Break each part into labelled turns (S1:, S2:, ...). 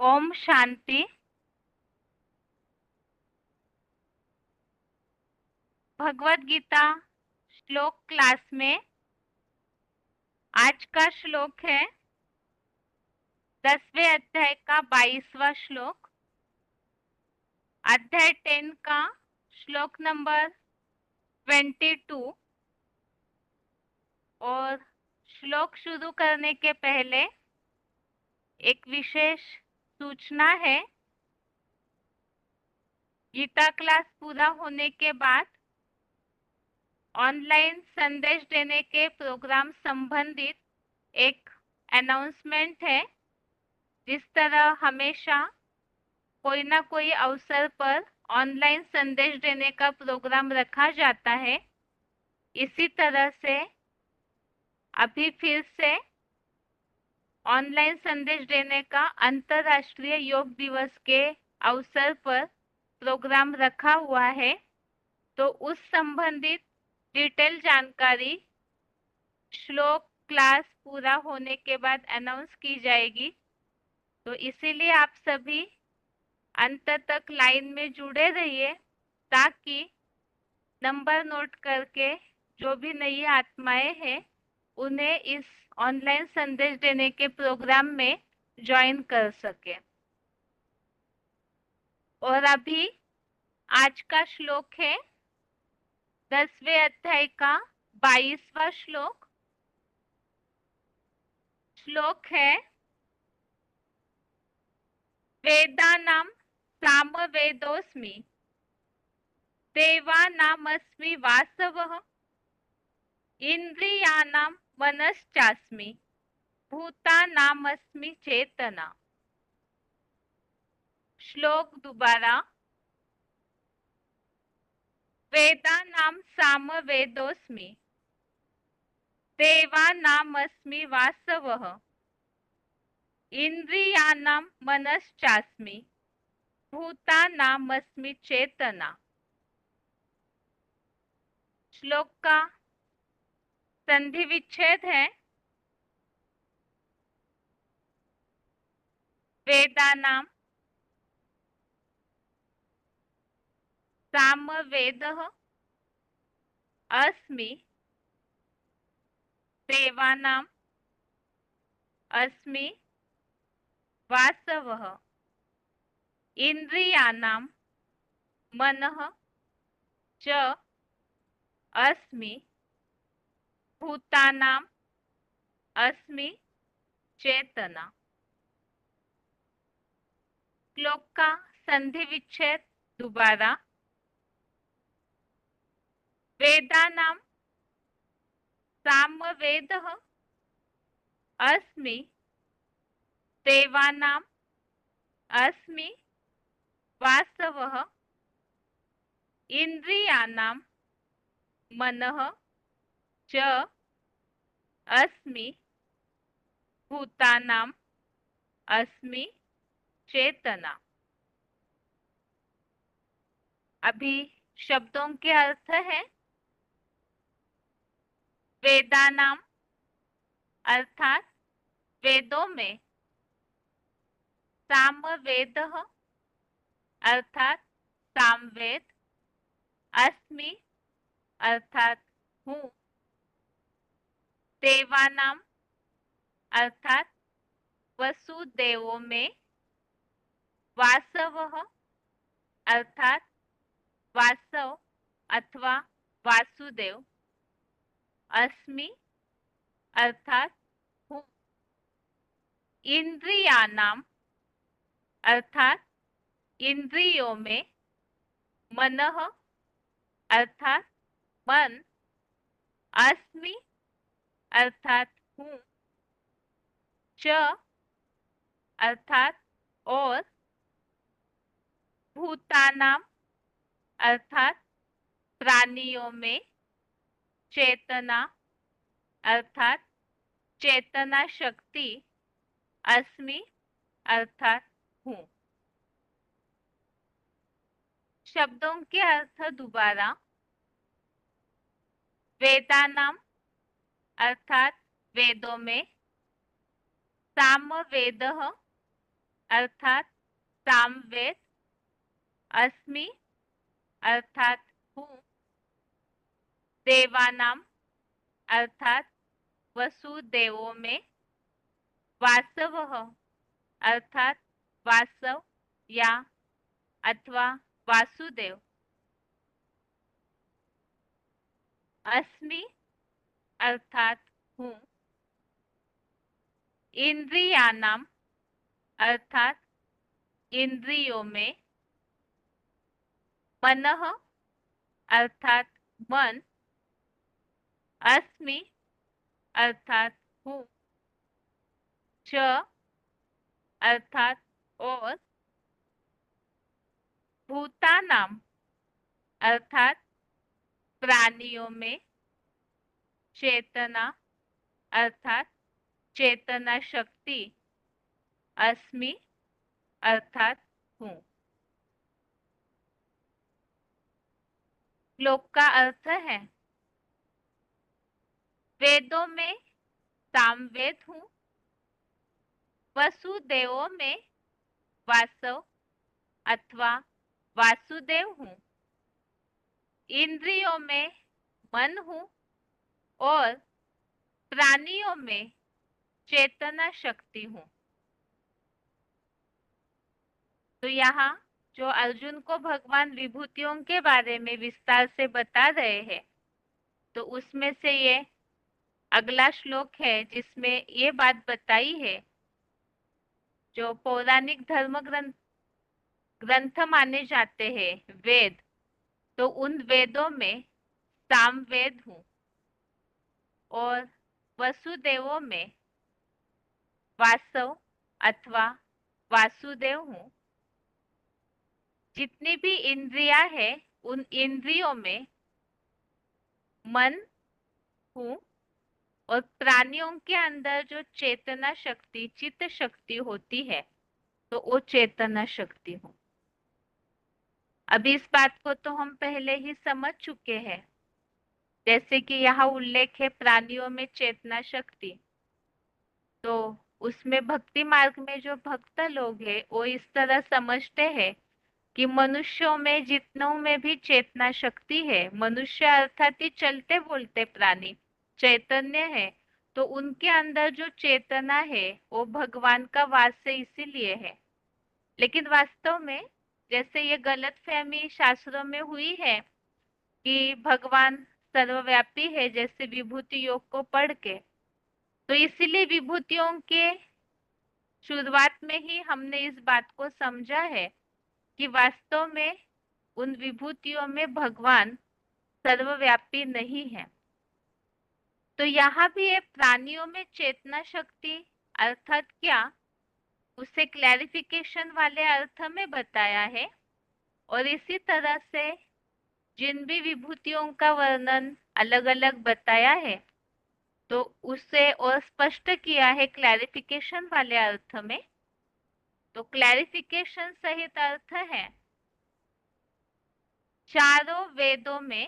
S1: ओम शांति। भगवत गीता श्लोक क्लास में आज का श्लोक है 10वें अध्याय का 22वां श्लोक। अध्याय 10 का श्लोक नंबर 22। और श्लोक शुरू करने के पहले एक विशेष सूचना है। गीता क्लास पूरा होने के बाद ऑनलाइन संदेश देने के प्रोग्राम संबंधित एक अनाउंसमेंट है। जिस तरह हमेशा कोई ना कोई अवसर पर ऑनलाइन संदेश देने का प्रोग्राम रखा जाता है, इसी तरह से अभी फिर से ऑनलाइन संदेश देने का अंतर्राष्ट्रीय योग दिवस के अवसर पर प्रोग्राम रखा हुआ है। तो उस संबंधित डिटेल जानकारी श्लोक क्लास पूरा होने के बाद अनाउंस की जाएगी। तो इसीलिए आप सभी अंत तक लाइन में जुड़े रहिए, ताकि नंबर नोट करके जो भी नई आत्माएं हैं उन्हें इस ऑनलाइन संदेश देने के प्रोग्राम में ज्वाइन कर सके। और अभी आज का श्लोक है 10वें अध्याय का 22वां श्लोक। श्लोक है वेदानां सामवेदोऽस्मि देवानामस्मि वासवः इंद्रियाणां मनश्चास्मि भूतानामस्मि चेतना। श्लोक दोबारा। वेदानां सामवेदोऽस्मि देवानामस्मि वासवः इंद्रियाणां मनश्चास्मि भूतानामस्मि चेतना। श्लोक का संधि विच्छेद है वेदानां सामवेदः अस्मि देवानाम् अस्मि वासवः इंद्रियाणां मनः च अस्मि भूतानाम् अस्मि चेतना। श्लोक का संधि विच्छेद दोबारा। वेदानां सामवेदः अस्मि देवानाम् अस्मि वासवः इंद्रियाणां मनः च अस्मि भूतानाम् अस्मि चेतना। अभी शब्दों के अर्थ है। वेदानाम अर्थात वेदों में, सामवेदः अर्थात सामवेद, अस्मि अर्थात हूँ, देवानाम अर्थात वसुदेवों में, वासवः अर्थात वासव अथवा वासुदेव, अस्मि अर्थात हूँ, इंद्रियानाम अर्थात इंद्रियों में, मनः अर्थात मन, अस्मि अर्थात हूँ, च अर्थात और, भूतानाम अर्थात प्राणियों में, चेतना अर्थात चेतना शक्ति, अस्मि अर्थात हूँ। शब्दों के अर्थ दोबारा। वेदानाम अर्थात वेदों में, सामवेदः अर्थात सामवेद, अस्मि अर्थात हूँ, देवानाम अर्थात वसुदेवों में, वासवः अर्थात वासव या अथवा वासुदेव, अस्मि अर्थात हूँ, इंद्रियानाम अर्थात इंद्रियों में, मनः अर्थात मन, अस्मि अर्थात हूँ, च अर्थात और, भूतानाम अर्थात प्राणियों में, चेतना अर्थात चेतना शक्ति, अस्मि अर्थात हूँ। श्लोक का अर्थ है, वेदों में सामवेद हूँ, वसुदेवों में वासव अथवा वासुदेव हूँ, इंद्रियों में मन हूँ और प्राणियों में चेतना शक्ति हूँ। तो यहाँ जो अर्जुन को भगवान विभूतियों के बारे में विस्तार से बता रहे हैं, तो उसमें से ये अगला श्लोक है जिसमें ये बात बताई है, जो पौराणिक धर्म ग्रंथ माने जाते हैं वेद, तो उन वेदों में सामवेद हूँ और वसुदेवों में वासव अथवा वासुदेव हूँ। जितनी भी इंद्रियां है उन इंद्रियों में मन हूँ और प्राणियों के अंदर जो चेतना शक्ति चित्त शक्ति होती है, तो वो चेतना शक्ति हूँ। अभी इस बात को तो हम पहले ही समझ चुके हैं, जैसे कि यहाँ उल्लेख है प्राणियों में चेतना शक्ति, तो उसमें भक्ति मार्ग में जो भक्त लोग हैं वो इस तरह समझते हैं कि मनुष्यों में जितनों में भी चेतना शक्ति है, मनुष्य अर्थात ही चलते बोलते प्राणी चैतन्य है, तो उनके अंदर जो चेतना है वो भगवान का वास है, इसीलिए है। लेकिन वास्तव में जैसे ये गलतफहमी शास्त्रों में हुई है कि भगवान सर्वव्यापी है, जैसे विभूति योग को पढ़ के, तो इसीलिए विभूतियों के शुरुआत में ही हमने इस बात को समझा है कि वास्तव में उन विभूतियों में भगवान सर्वव्यापी नहीं है। तो यहाँ भी ये प्राणियों में चेतना शक्ति अर्थात क्या, उसे क्लैरिफिकेशन वाले अर्थ में बताया है। और इसी तरह से जिन भी विभूतियों का वर्णन अलग अलग बताया है, तो उसे और स्पष्ट किया है क्लैरिफिकेशन वाले अर्थ में। तो क्लैरिफिकेशन सहित अर्थ है, चारों वेदों में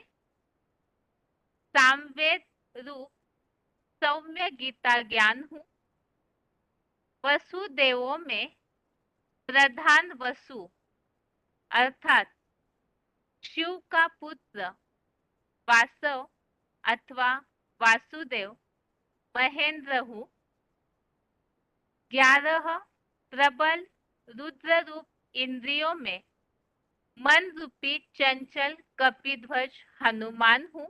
S1: सामवेद रूप सौम्य गीता ज्ञान हूँ, वसुदेवों में प्रधान वसु अर्थात शिव का पुत्र वासव अथवा वासुदेव महेंद्र हूँ, 11 प्रबल रुद्र रूप इंद्रियों में मन रूपी चंचल कपिध्वज हनुमान हूँ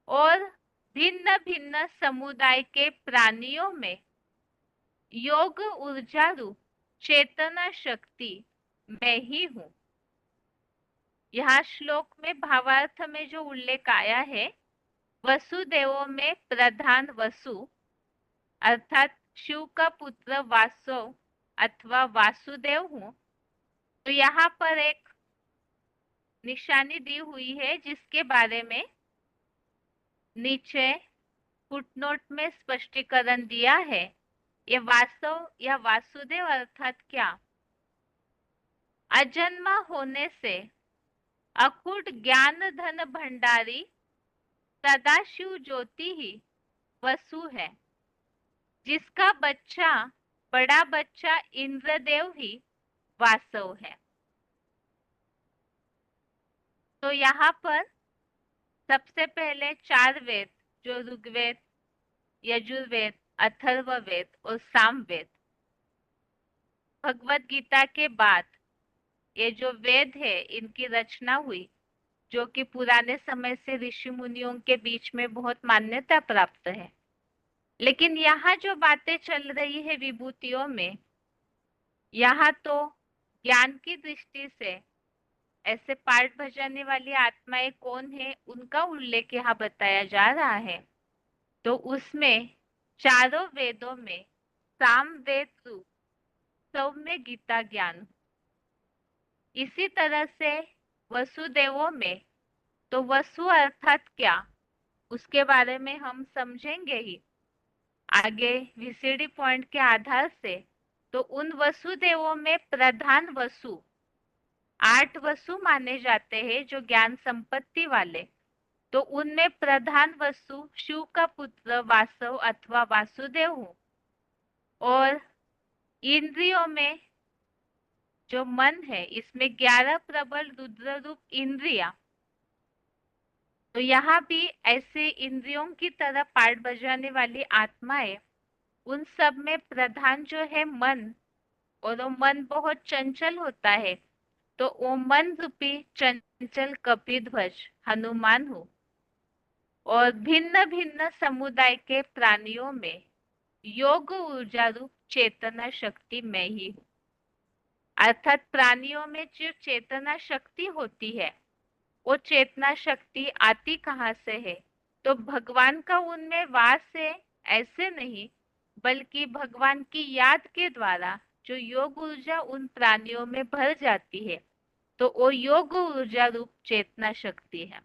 S1: और भिन्न भिन्न समुदाय के प्राणियों में योग ऊर्जा रूप चेतना शक्ति मैं ही हूँ। यहाँ श्लोक में भावार्थ में जो उल्लेख आया है, वसुदेवों में प्रधान वसु अर्थात शिव का पुत्र वासव अथवा वासुदेव हूँ, तो यहाँ पर एक निशानी दी हुई है जिसके बारे में नीचे फुटनोट में स्पष्टीकरण दिया है। ये वासव या वासुदेव अर्थात क्या, अजन्मा होने से अखुट ज्ञान धन भंडारी सदाशिव ज्योति ही वसु है, जिसका बच्चा बड़ा बच्चा इंद्रदेव ही वासव है। तो यहाँ पर सबसे पहले चार वेद, जो ऋग्वेद, यजुर्वेद, अथर्ववेद और सामवेद, भगवत गीता के बाद ये जो वेद है इनकी रचना हुई, जो कि पुराने समय से ऋषि मुनियों के बीच में बहुत मान्यता प्राप्त है। लेकिन यहाँ जो बातें चल रही है विभूतियों में, यहाँ तो ज्ञान की दृष्टि से ऐसे पाठ बजाने वाली आत्माएं कौन है उनका उल्लेख यहाँ बताया जा रहा है। तो उसमें चारों वेदों में साम वेद रूप सौम्य गीता ज्ञान। इसी तरह से वसुदेवों में, तो वसु अर्थात क्या, उसके बारे में हम समझेंगे ही आगे वीसीडी पॉइंट के आधार से। तो उन वसुदेवों में प्रधान वसु, 8 वसु माने जाते हैं जो ज्ञान संपत्ति वाले। तो उनमें प्रधान वसु शिव का पुत्र वासव अथवा वासुदेव हूँ। और इंद्रियों में जो मन है इसमें 11 प्रबल रुद्र रूप इंद्रिया। तो यहाँ भी ऐसे इंद्रियों की तरह पार्ट बजाने वाली आत्माएं, उन सब में प्रधान जो है मन, और वो मन बहुत चंचल होता है। तो वो मन रूपी चंचल कपिध्वज हनुमान हूँ। और भिन्न भिन्न समुदाय के प्राणियों में योग ऊर्जा रूप चेतना शक्ति में ही हूँ। अर्थात प्राणियों में जो चेतना शक्ति होती है, वो चेतना शक्ति आती कहाँ से है? तो भगवान का उनमें वास है ऐसे नहीं, बल्कि भगवान की याद के द्वारा जो योग ऊर्जा उन प्राणियों में भर जाती है, तो वो योग ऊर्जा रूप चेतना शक्ति है।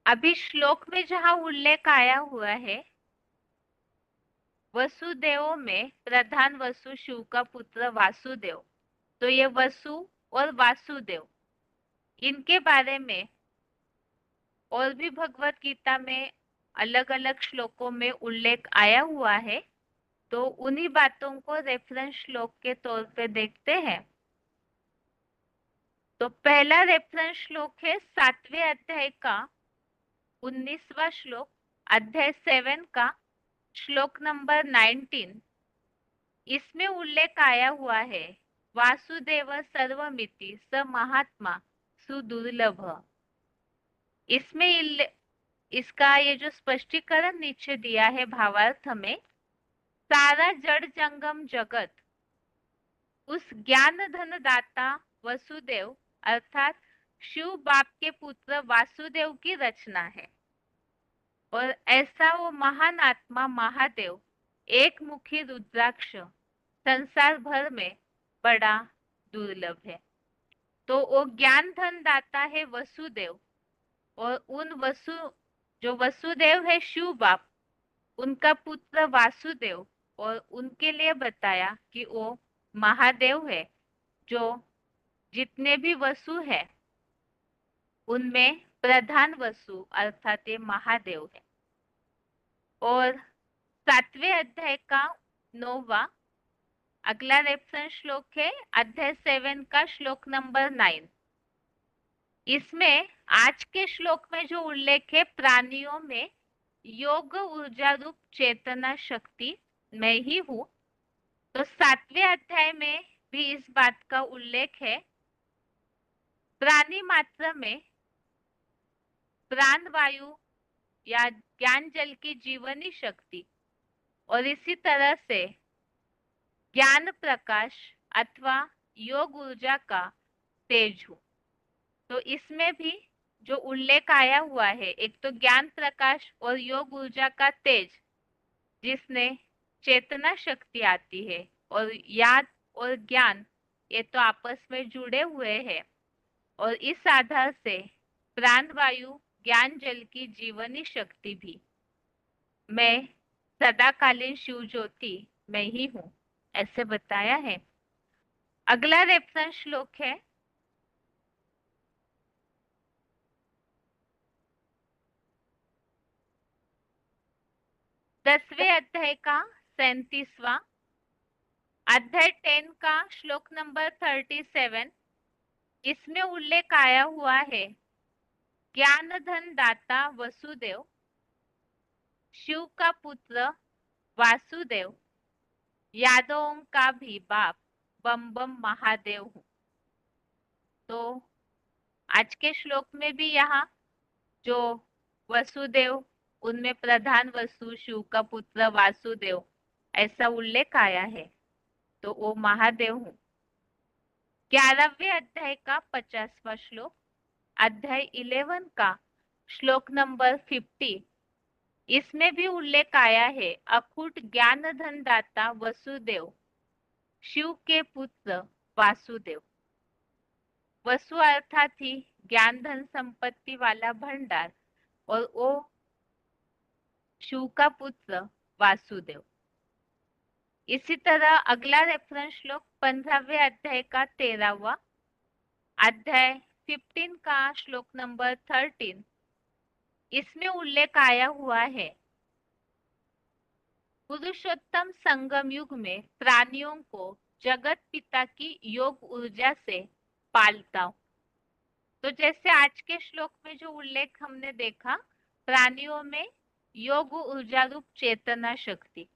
S1: अभी श्लोक में जहाँ उल्लेख आया हुआ है, वसुदेव में प्रधान वसु शिव का पुत्र वासुदेव। तो ये वसु और वासुदेव, इनके बारे में और भी भगवत गीता में अलग अलग श्लोकों में उल्लेख आया हुआ है। तो उन्हीं बातों को रेफरेंस श्लोक के तौर पे देखते हैं। तो पहला रेफरेंस श्लोक है 7वें अध्याय का 19वां श्लोक, अध्याय 7 का श्लोक नंबर 19। इसमें उल्लेख आया हुआ है वासुदेव सर्वमिति स महात्मा सुदुर्लभ। इसमें इसका ये जो स्पष्टीकरण नीचे दिया है भावार्थ में, सारा जड़ जंगम जगत उस ज्ञान धन दाता वसुदेव अर्थात शिव बाप के पुत्र वासुदेव की रचना है। और ऐसा वो महान आत्मा महादेव एक मुखी रुद्राक्ष संसार भर में बड़ा दुर्लभ है। तो वो ज्ञान धन दाता है वसुदेव, और उन जो वसुदेव है शिव बाप, उनका पुत्र वासुदेव, और उनके लिए बताया कि वो महादेव है, जो जितने भी वसु है उनमें प्रधान वसु अर्थात ये महादेव है। और 7वें अध्याय का 9वां अगला रेफरेंस श्लोक है अध्याय 7 का श्लोक नंबर 9। इसमें आज के श्लोक में जो उल्लेख है प्राणियों में योग ऊर्जा रूप चेतना शक्ति मैं ही हूँ। तो 7वें अध्याय में भी इस बात का उल्लेख है। प्राणी मात्र में प्राण वायु या ज्ञान जल की जीवनी शक्ति, और इसी तरह से ज्ञान प्रकाश अथवा योग ऊर्जा का तेज हूँ। तो इसमें भी जो उल्लेख आया हुआ है, एक तो ज्ञान प्रकाश और योग ऊर्जा का तेज, जिसने चेतना शक्ति आती है, और याद और ज्ञान ये तो आपस में जुड़े हुए हैं। और इस आधार से प्राण वायु ज्ञान जल की जीवनी शक्ति भी मैं सदाकालीन शिव ज्योति मैं ही हूँ, ऐसे बताया है। अगला रेफरेंस श्लोक है दसवें अध्याय का 37वां अध्याय 10 का श्लोक नंबर 37। इसमें उल्लेख आया हुआ है ज्ञान धन दाता वसुदेव, शिव का पुत्र वासुदेव, यादवों का भी बाप बम बम महादेव हूँ। तो आज के श्लोक में भी यहाँ जो वसुदेव, उनमें प्रधान वसु, शिव का पुत्र वासुदेव, ऐसा उल्लेख आया है, तो वो महादेव हूँ। 11वें अध्याय का 50वां श्लोक, अध्याय 11 का श्लोक नंबर 50। इसमें भी उल्लेख आया है अखूट ज्ञान धन दाता वसुदेव, शिव के पुत्र वासुदेव। वसु अर्थात ही ज्ञान धन संपत्ति वाला भंडार, और वो शिव का पुत्र वासुदेव। इसी तरह अगला रेफरेंस श्लोक 15वें अध्याय का 13वां अध्याय 15 का श्लोक नंबर 13। इसमें उल्लेख आया हुआ है पुरुषोत्तम संगम युग में प्राणियों को जगत पिता की योग ऊर्जा से पालता हूं। तो जैसे आज के श्लोक में जो उल्लेख हमने देखा, प्राणियों में योग ऊर्जा रूप चेतना शक्ति,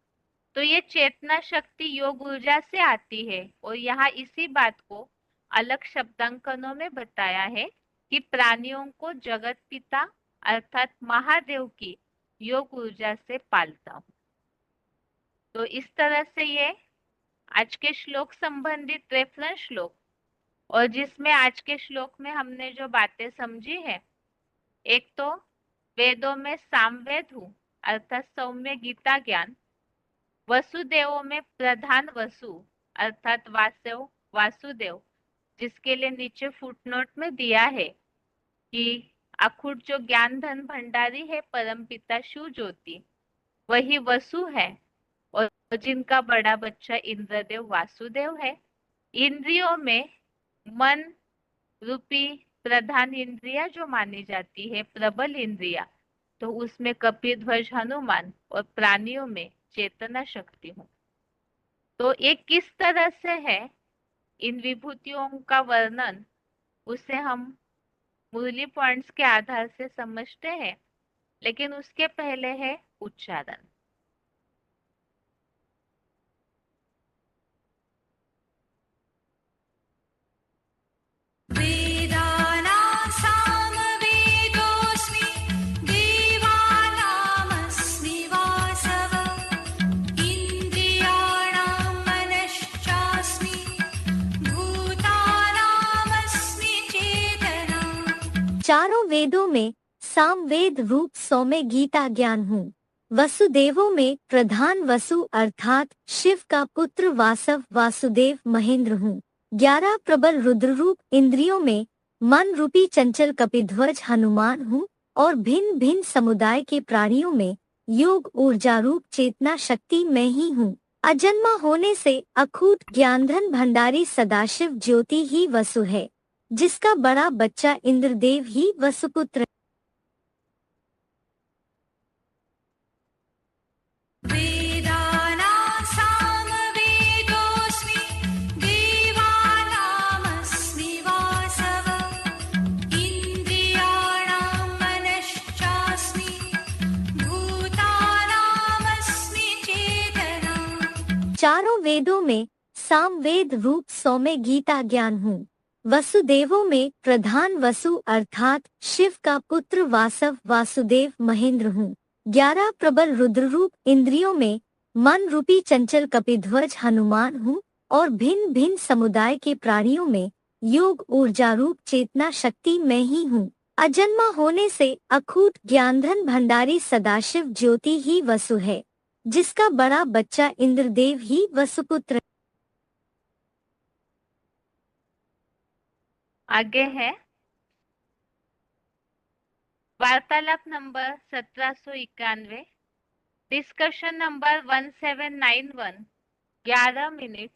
S1: तो ये चेतना शक्ति योग ऊर्जा से आती है। और यहाँ इसी बात को अलग शब्दांकनों में बताया है कि प्राणियों को जगत पिता अर्थात महादेव की योग ऊर्जा से पालता हूं। तो इस तरह से ये आज के श्लोक संबंधित रेफरेंस श्लोक, और जिसमें आज के श्लोक में हमने जो बातें समझी है, एक तो वेदों में सामवेद हूँ अर्थात सौम्य गीता ज्ञान, वसुदेवों में प्रधान वसु अर्थात वासव वासुदेव, जिसके लिए नीचे फुटनोट में दिया है कि अखुट जो ज्ञान धन भंडारी है परमपिता शिव ज्योति, वही वसु है, और जिनका बड़ा बच्चा इंद्रदेव वासुदेव है। इंद्रियों में मन रूपी प्रधान इंद्रिया जो मानी जाती है प्रबल इंद्रिया, तो उसमें कपिध्वज हनुमान, और प्राणियों में चेतना शक्ति हूँ। तो ये किस तरह से है इन विभूतियों का वर्णन, उसे हम मुरली पॉइंट्स के आधार से समझते हैं, लेकिन उसके पहले है उच्चारण।
S2: चारों वेदों में सामवेद रूप सौम्य गीता ज्ञान हूँ। वसुदेवों में प्रधान वसु अर्थात शिव का पुत्र वासव वासुदेव महेंद्र हूँ। 11 प्रबल रुद्र रूप इंद्रियों में मन रूपी चंचल कपिध्वज हनुमान हूँ, और भिन्न भिन्न समुदाय के प्राणियों में योग ऊर्जा रूप चेतना शक्ति मैं ही हूँ। अजन्मा होने से अखूट ज्ञानधन भंडारी सदाशिव ज्योति ही वसु है, जिसका बड़ा बच्चा इंद्रदेव ही वसुपुत्र। चारों वेदों में सामवेद रूप सौम्य गीता ज्ञान हूँ। वसुदेवों में प्रधान वसु अर्थात शिव का पुत्र वासव वासुदेव महेंद्र हूँ। 11 प्रबल रुद्र रूप इंद्रियों में मन रूपी चंचल कपिध्वज हनुमान हूँ, और भिन्न भिन्न समुदाय के प्राणियों में योग ऊर्जा रूप चेतना शक्ति मैं ही हूँ। अजन्मा होने से अखूट ज्ञानधन भंडारी सदाशिव ज्योति ही वसु है, जिसका बड़ा बच्चा इंद्रदेव ही वसुपुत्र।
S1: आगे है वार्तालाप number 1791, discussion number 1791, 11 minute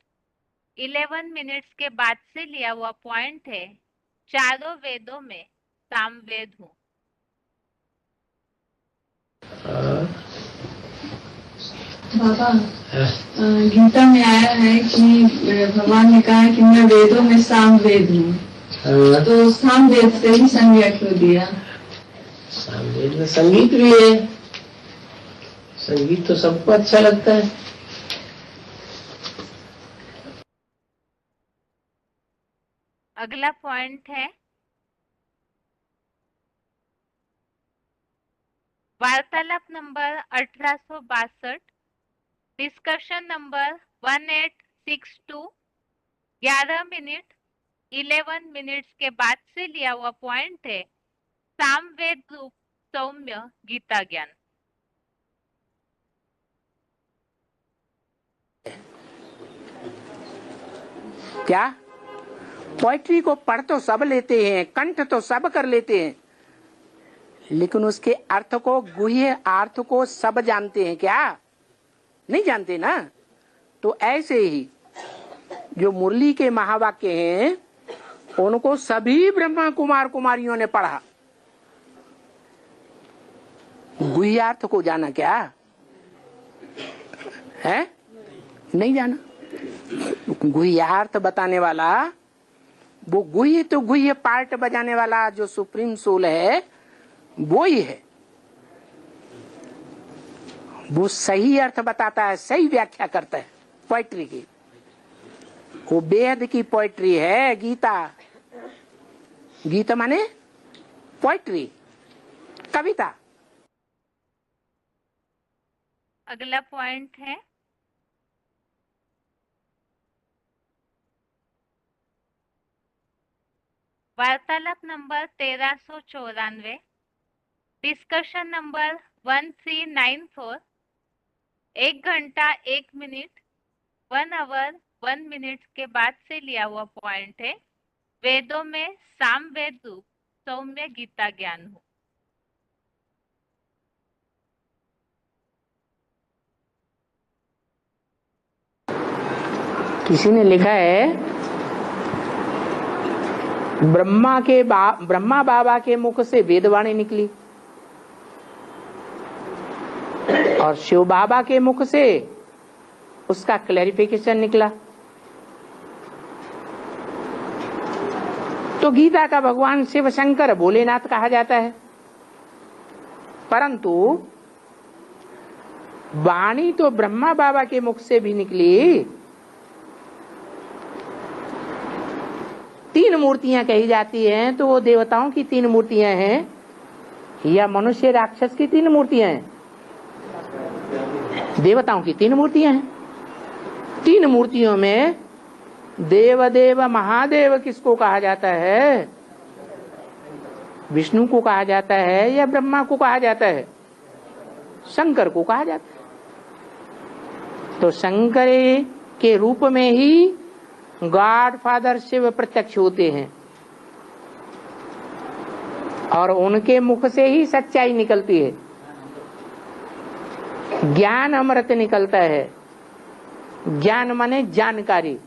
S1: 11 minutes के बाद से लिया हुआ पॉइंट है चारों वेदों में सामवेद हूँ।
S3: बाबा, गीता में आया है कि भगवान ने कहा कि मैं वेदों में साम वेद हूँ, तो साम वेद से ही संज्ञा क्यों दिया?
S4: साम वेद में संगीत भी है, संगीत तो सबको अच्छा लगता है।
S1: अगला पॉइंट है वार्तालाप number 1862, discussion number 1862, 11 minute 11 minutes के बाद से लिया हुआ पॉइंट है सामवेद रूप सौम्य गीता ज्ञान।
S5: क्या पोइट्री को पढ़ तो सब लेते हैं, कंठ तो सब कर लेते हैं, लेकिन उसके अर्थ को, गुह्य अर्थ को सब जानते हैं क्या? नहीं जानते ना। तो ऐसे ही जो मुरली के महावाक्य हैं उनको सभी ब्रह्मा कुमार कुमारियों ने पढ़ा, गुह्यार्थ को जाना क्या है? नहीं जाना। गुह्यार्थ बताने वाला, वो गुह्य तो गुह्य पार्ट बजाने वाला जो सुप्रीम सोल है वो ही है। वो सही अर्थ बताता है, सही व्याख्या करता है पोइट्री की। वो वेद की पोइट्री है गीता। गीता माने पोइट्री, कविता।
S1: अगला पॉइंट है वार्तालाप नंबर 1394, डिस्कशन नंबर 1394, 1 घंटा 1 मिनट 1 आवर 1 मिनट के बाद से लिया हुआ पॉइंट है वेदों में सामवेद रूप सौम्य गीता ज्ञान हो।
S5: किसी ने लिखा है ब्रह्मा बाबा के मुख से वेदवाणी निकली और शिव बाबा के मुख से उसका क्लैरिफिकेशन निकला। तो गीता का भगवान शिव शंकर भोलेनाथ कहा जाता है, परंतु वाणी तो ब्रह्मा बाबा के मुख से भी निकली। 3 मूर्तियां कही जाती हैं, तो वो देवताओं की 3 मूर्तियां हैं या मनुष्य राक्षस की 3 मूर्तियां हैं? देवताओं की 3 मूर्तियां हैं। 3 मूर्तियों में देवदेव महादेव किसको कहा जाता है? विष्णु को कहा जाता है या ब्रह्मा को कहा जाता है? शंकर को कहा जाता है। तो शंकर के रूप में ही गॉड फादर शिव प्रत्यक्ष होते हैं और उनके मुख से ही सच्चाई निकलती है, ज्ञान अमृत निकलता है। ज्ञान माने जानकारी।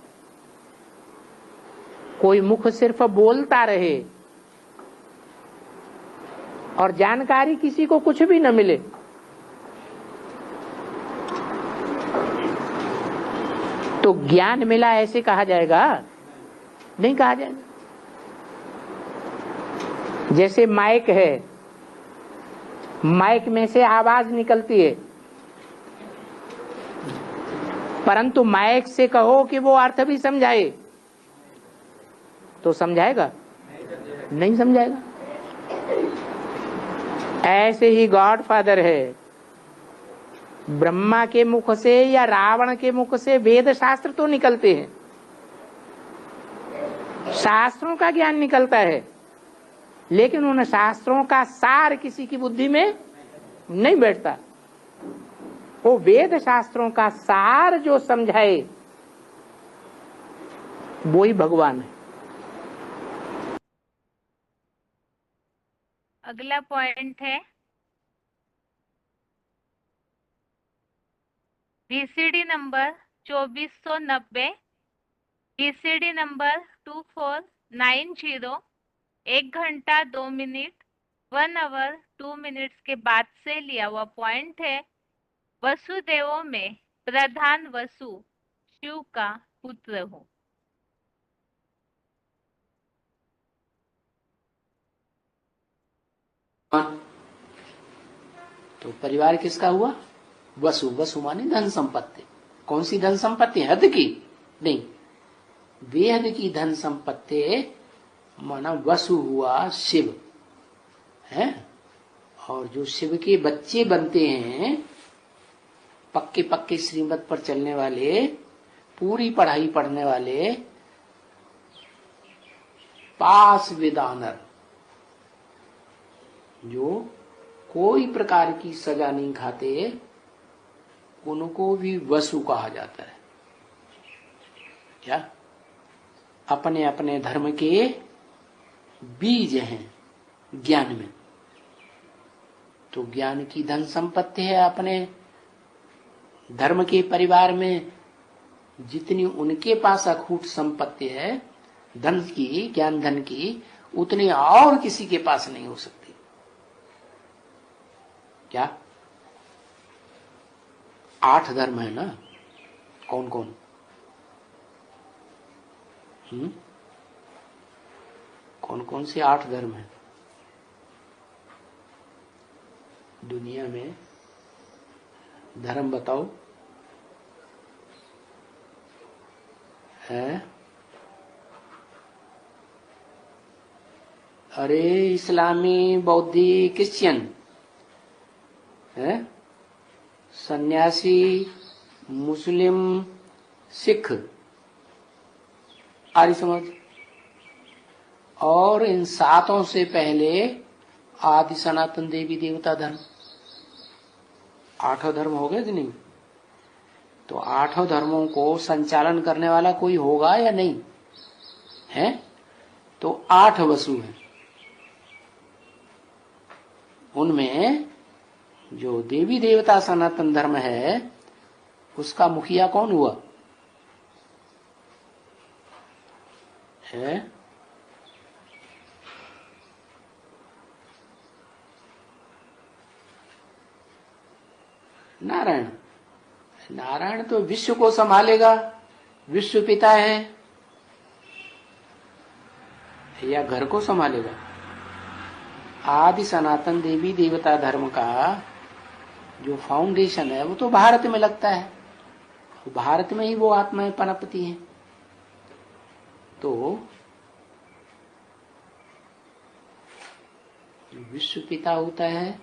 S5: कोई मुख सिर्फ बोलता रहे और जानकारी किसी को कुछ भी न मिले, तो ज्ञान मिला ऐसे कहा जाएगा? नहीं कहा जाएगा। जैसे माइक है, माइक में से आवाज निकलती है, परंतु माइक से कहो कि वो अर्थ भी समझाए तो समझाएगा? नहीं समझाएगा। ऐसे ही गॉड फादर है, ब्रह्मा के मुख से या रावण के मुख से वेद शास्त्र तो निकलते हैं, शास्त्रों का ज्ञान निकलता है, लेकिन उन शास्त्रों का सार किसी की बुद्धि में नहीं बैठता। वो वेद शास्त्रों का सार जो समझाए वो ही भगवान है।
S1: अगला पॉइंट है VCD नंबर 2490, VCD नंबर 2490, 1 घंटा 2 मिनट 1 आवर 2 मिनट्स के बाद से लिया हुआ पॉइंट है वसुदेवों में प्रधान वसु शिव का पुत्र हूँ।
S5: तो परिवार किसका हुआ? वसु। वसु माने धन संपत्ति। कौन सी धन संपत्ति? हद की नहीं, बेहद की धन संपत्ति माना वसु हुआ शिव है। और जो शिव के बच्चे बनते हैं, पक्के पक्के श्रीमत पर चलने वाले, पूरी पढ़ाई पढ़ने वाले, पास विदानर, जो कोई प्रकार की सजा नहीं खाते, उनको भी वसु कहा जाता है। क्या? अपने अपने धर्म के बीज हैं ज्ञान में। तो ज्ञान की धन संपत्ति है अपने धर्म के परिवार में। जितनी उनके पास अखूट संपत्ति है धन की, ज्ञान धन की, उतनी और किसी के पास नहीं हो सकती। क्या? 8 धर्म है ना? कौन कौन? कौन कौन से 8 धर्म है दुनिया में? धर्म बताओ। है? अरे इस्लामी, बौद्धि, क्रिश्चियन है, सन्यासी, मुस्लिम, सिख, आर्य समाज। और इन 7 से पहले आदि सनातन देवी देवता धर्म। 8 धर्म हो गए कि नहीं? तो 8 धर्मों को संचालन करने वाला कोई होगा या नहीं है? तो 8 वसु हैं। उनमें जो देवी देवता सनातन धर्म है, उसका मुखिया कौन हुआ है? नारायण। नारायण तो विश्व को संभालेगा, विश्व पिता है, या घर को संभालेगा? आदि सनातन देवी देवता धर्म का जो फाउंडेशन है वो तो भारत में लगता है। भारत में ही वो आत्माएं पनपती हैं। तो जो विश्व पिता होता है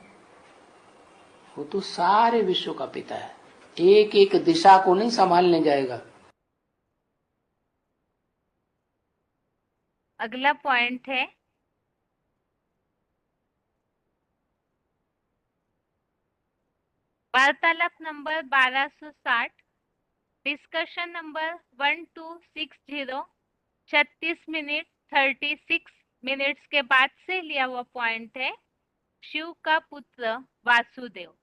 S5: वो तो सारे विश्व का पिता है। एक एक दिशा को नहीं संभालने जाएगा।
S1: अगला पॉइंट है वार्तालाप number 1260, discussion number 1260, 36 minute 36 minutes के बाद से लिया हुआ पॉइंट है शिव का पुत्र वासुदेव।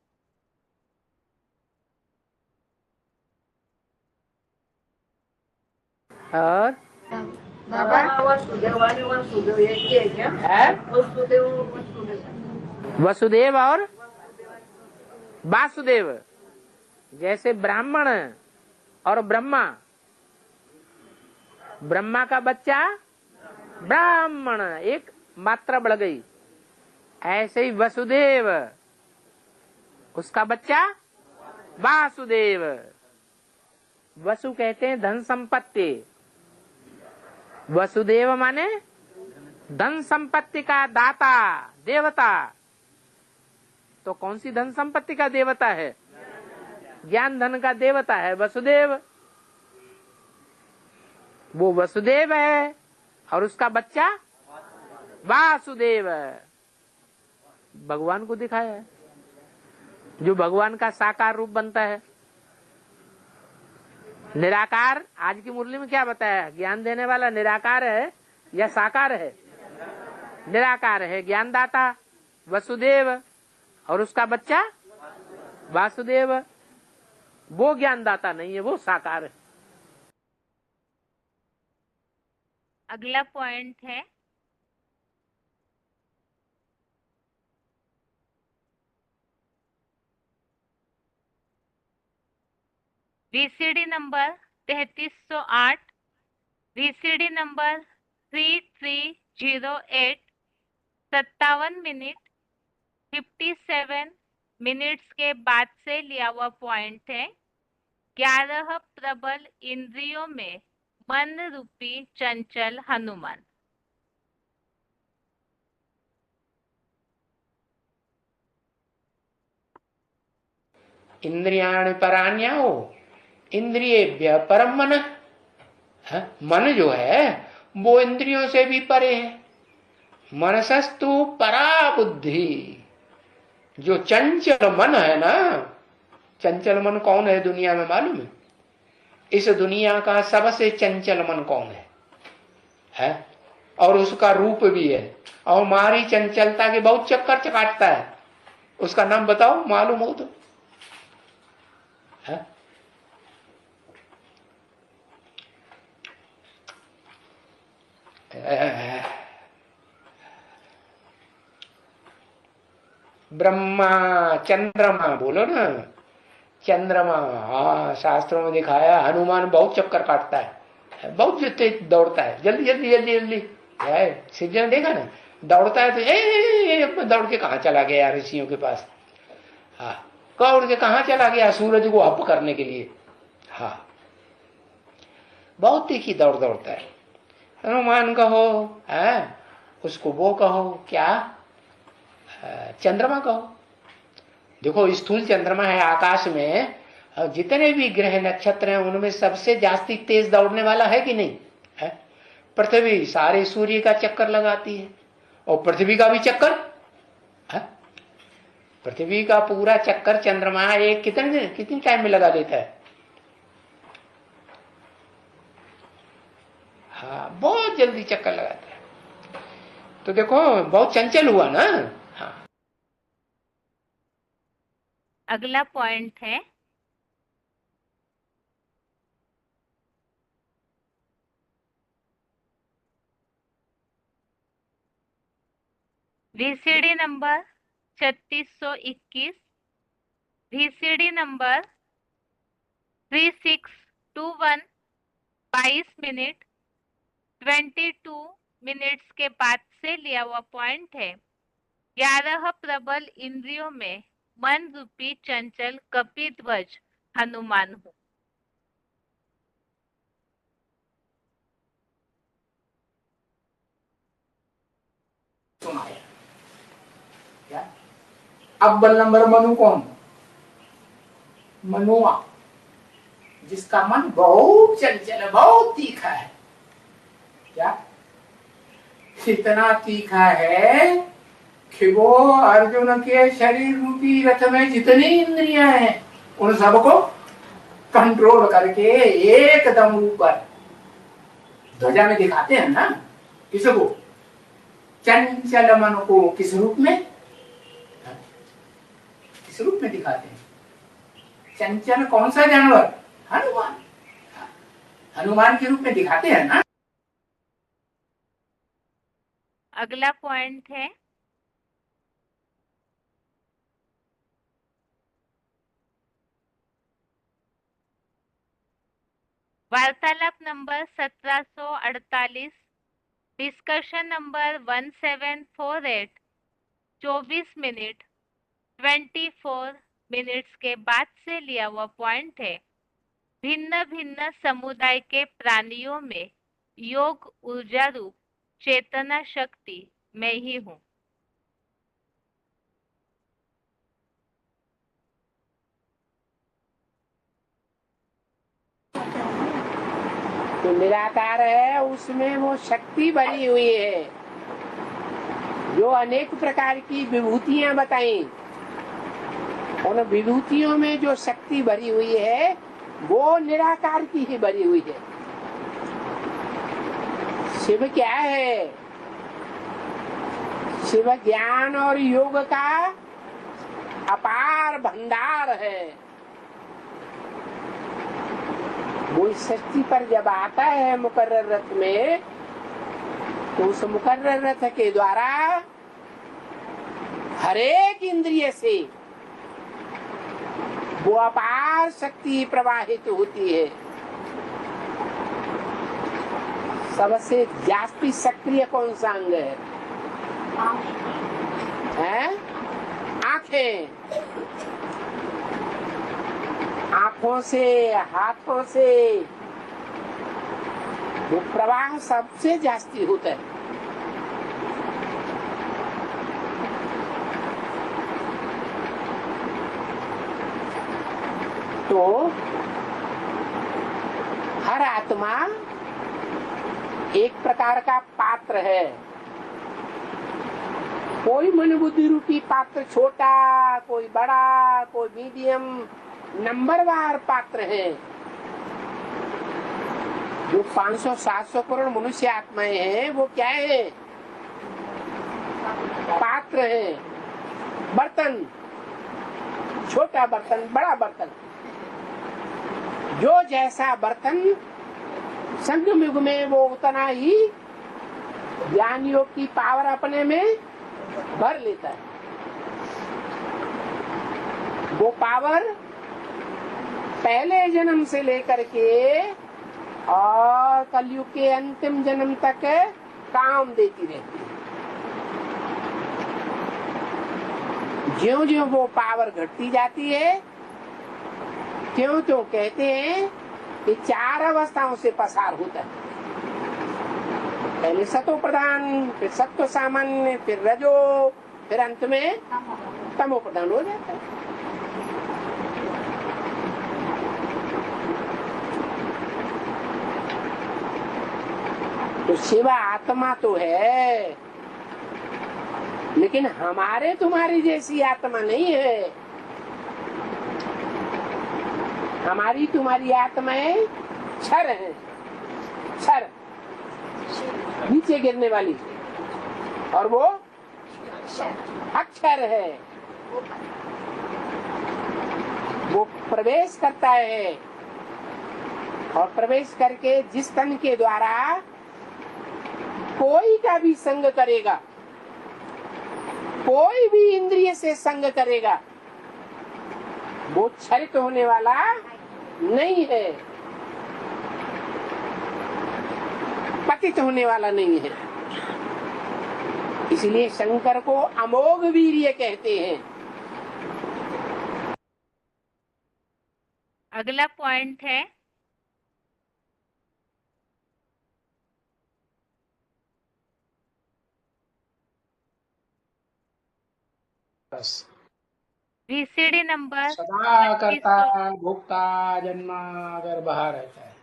S5: और वसुदेव और वासुदेव, जैसे ब्राह्मण और ब्रह्मा, ब्रह्मा का बच्चा ब्राह्मण, एक मात्रा बढ़ गई, ऐसे ही वसुदेव, उसका बच्चा वासुदेव। वसु कहते हैं धन संपत्ति, वसुदेव माने धन संपत्ति का दाता, देवता। तो कौन सी धन संपत्ति का देवता है? ज्ञान धन का देवता है वसुदेव। वो वसुदेव है और उसका बच्चा वासुदेव भगवान को दिखाया है, जो भगवान का साकार रूप बनता है। निराकार, आज की मुरली में क्या बताया? ज्ञान देने वाला निराकार है या साकार है? निराकार है, ज्ञानदाता वसुदेव, और उसका बच्चा वासुदेव। वो ज्ञानदाता नहीं है, वो साकार है।
S1: अगला पॉइंट है VCD number 3308, VCD number 3308, 57 minute 57 minutes के बाद से लिया हुआ पॉइंट है। 11 प्रबल इंद्रियों में मन रूपी चंचल हनुमान।
S5: इंद्रियाणि पराण्याहो इंद्रियेभ्यः परम मन। मन जो है वो इंद्रियों से भी परे है। मनसस्तु परा बुद्धि। जो चंचल मन है ना, चंचल मन कौन है दुनिया में मालूम है? इस दुनिया का सबसे चंचल मन कौन है? और उसका रूप भी है और हमारी चंचलता के बहुत चक्कर काटता है। उसका नाम बताओ, मालूम हो तो। है? ब्रह्मा चंद्रमा बोलो ना, चंद्रमा। हाँ, शास्त्रों में दिखाया हनुमान बहुत चक्कर काटता है, बहुत तेज दौड़ता है, जल्दी जल्दी जल्दी जल्दी। शिवजी ने देखा ना, दौड़ता है तो दौड़ के कहाँ चला गया ऋषियों के पास। हाँ, दौड़ के कहाँ चला गया? सूरज को हप करने के लिए। हाँ, बहुत तीखी दौड़ दौड़ता है। हनुमान कहो, है उसको वो कहो क्या, चंद्रमा कहो। देखो, स्थूल चंद्रमा है आकाश में, जितने भी ग्रह नक्षत्र हैं उनमें सबसे जास्ती तेज दौड़ने वाला है कि नहीं है? पृथ्वी सारे सूर्य का चक्कर लगाती है और पृथ्वी का भी चक्कर है? पृथ्वी का पूरा चक्कर चंद्रमा एक कितनी टाइम में लगा देता है? हाँ, बहुत जल्दी चक्कर लगाता है। तो देखो, बहुत चंचल हुआ ना। हाँ,
S1: अगला पॉइंट है VCD number 3621, VCD number 3621, 22 minute 22 minutes के बाद से लिया हुआ पॉइंट है। 11 प्रबल इंद्रियों में मन रूपी चंचल कपिध्वज हनुमान हूँ।
S5: अव्वल नंबर मनु कौन? मनुआ, जिसका मन बहुत चंचल है, बहुत तीखा है। क्या? इतना तीखा है कि वो अर्जुन के शरीर रूपी रथ में जितनी इंद्रियां हैं उन सबको कंट्रोल करके एकदम ऊपर ध्वजा में दिखाते हैं ना। किसको? चंचल मन को किस रूप में? किस रूप में दिखाते हैं? चंचल कौन सा जानवर? हनुमान। हनुमान के रूप में दिखाते हैं ना।
S1: अगला पॉइंट है वार्तालाप number 1748, discussion number 1748, 24 minute 24 minutes के बाद से लिया हुआ पॉइंट है। भिन्न भिन्न समुदाय के प्राणियों में योग ऊर्जा रूप चेतना शक्ति मैं ही हूँ।
S5: तो निराकार है, उसमें वो शक्ति भरी हुई है। जो अनेक प्रकार की विभूतियां बताई, उन विभूतियों में जो शक्ति भरी हुई है वो निराकार की ही भरी हुई है। शिव क्या है? शिव ज्ञान और योग का अपार भंडार है। वो इस सृष्टि पर जब आता है मुकर्रर रथ में, तो उस मुकर्रर रथ के द्वारा हर एक इंद्रिय से वो अपार लगातार शक्ति प्रवाहित होती है। सबसे जास्ती सक्रिय कौन सा अंग है? आंखें। आंखों से, हाथों से वो प्रवाह सबसे जास्ती होता है। तो हर आत्मा एक प्रकार का पात्र है। कोई मन बुद्धि रूपी पात्र छोटा, कोई बड़ा, कोई मीडियम, नंबरवार पात्र है। जो 500-700 करोड़ मनुष्य आत्माएं हैं वो क्या है? पात्र है। बर्तन, छोटा बर्तन, बड़ा बर्तन। जो जैसा बर्तन संगम युग में वो उतना ही ज्ञान योग की पावर अपने में भर लेता है। वो पावर पहले जन्म से लेकर के और कलयुग के अंतिम जन्म तक काम देती रहती है। ज्यों-ज्यों वो पावर घटती जाती है, त्यों-त्यों कहते हैं कि 4 अवस्थाओं से पसार होता है। पहले सतो प्रधान, फिर सत्व सामान्य, फिर रजो, फिर अंत में तमो प्रधान हो जाता है। तो शिवा आत्मा तो है, लेकिन हमारे तुम्हारी जैसी आत्मा नहीं है। हमारी तुम्हारी आत्माएं क्षर है, क्षर, नीचे गिरने वाली, और वो अक्षर है। वो प्रवेश करता है और प्रवेश करके जिस तन के द्वारा कोई का भी संग करेगा, कोई भी इंद्रिय से संग करेगा, वो क्षरित होने वाला नहीं है, पतित होने वाला नहीं है। इसलिए शंकर को अमोघ वीर्य कहते हैं।
S1: अगला पॉइंट है VCD नंबर
S5: सदा करता भोक्ता जन्मा अगर बाहर रहता है,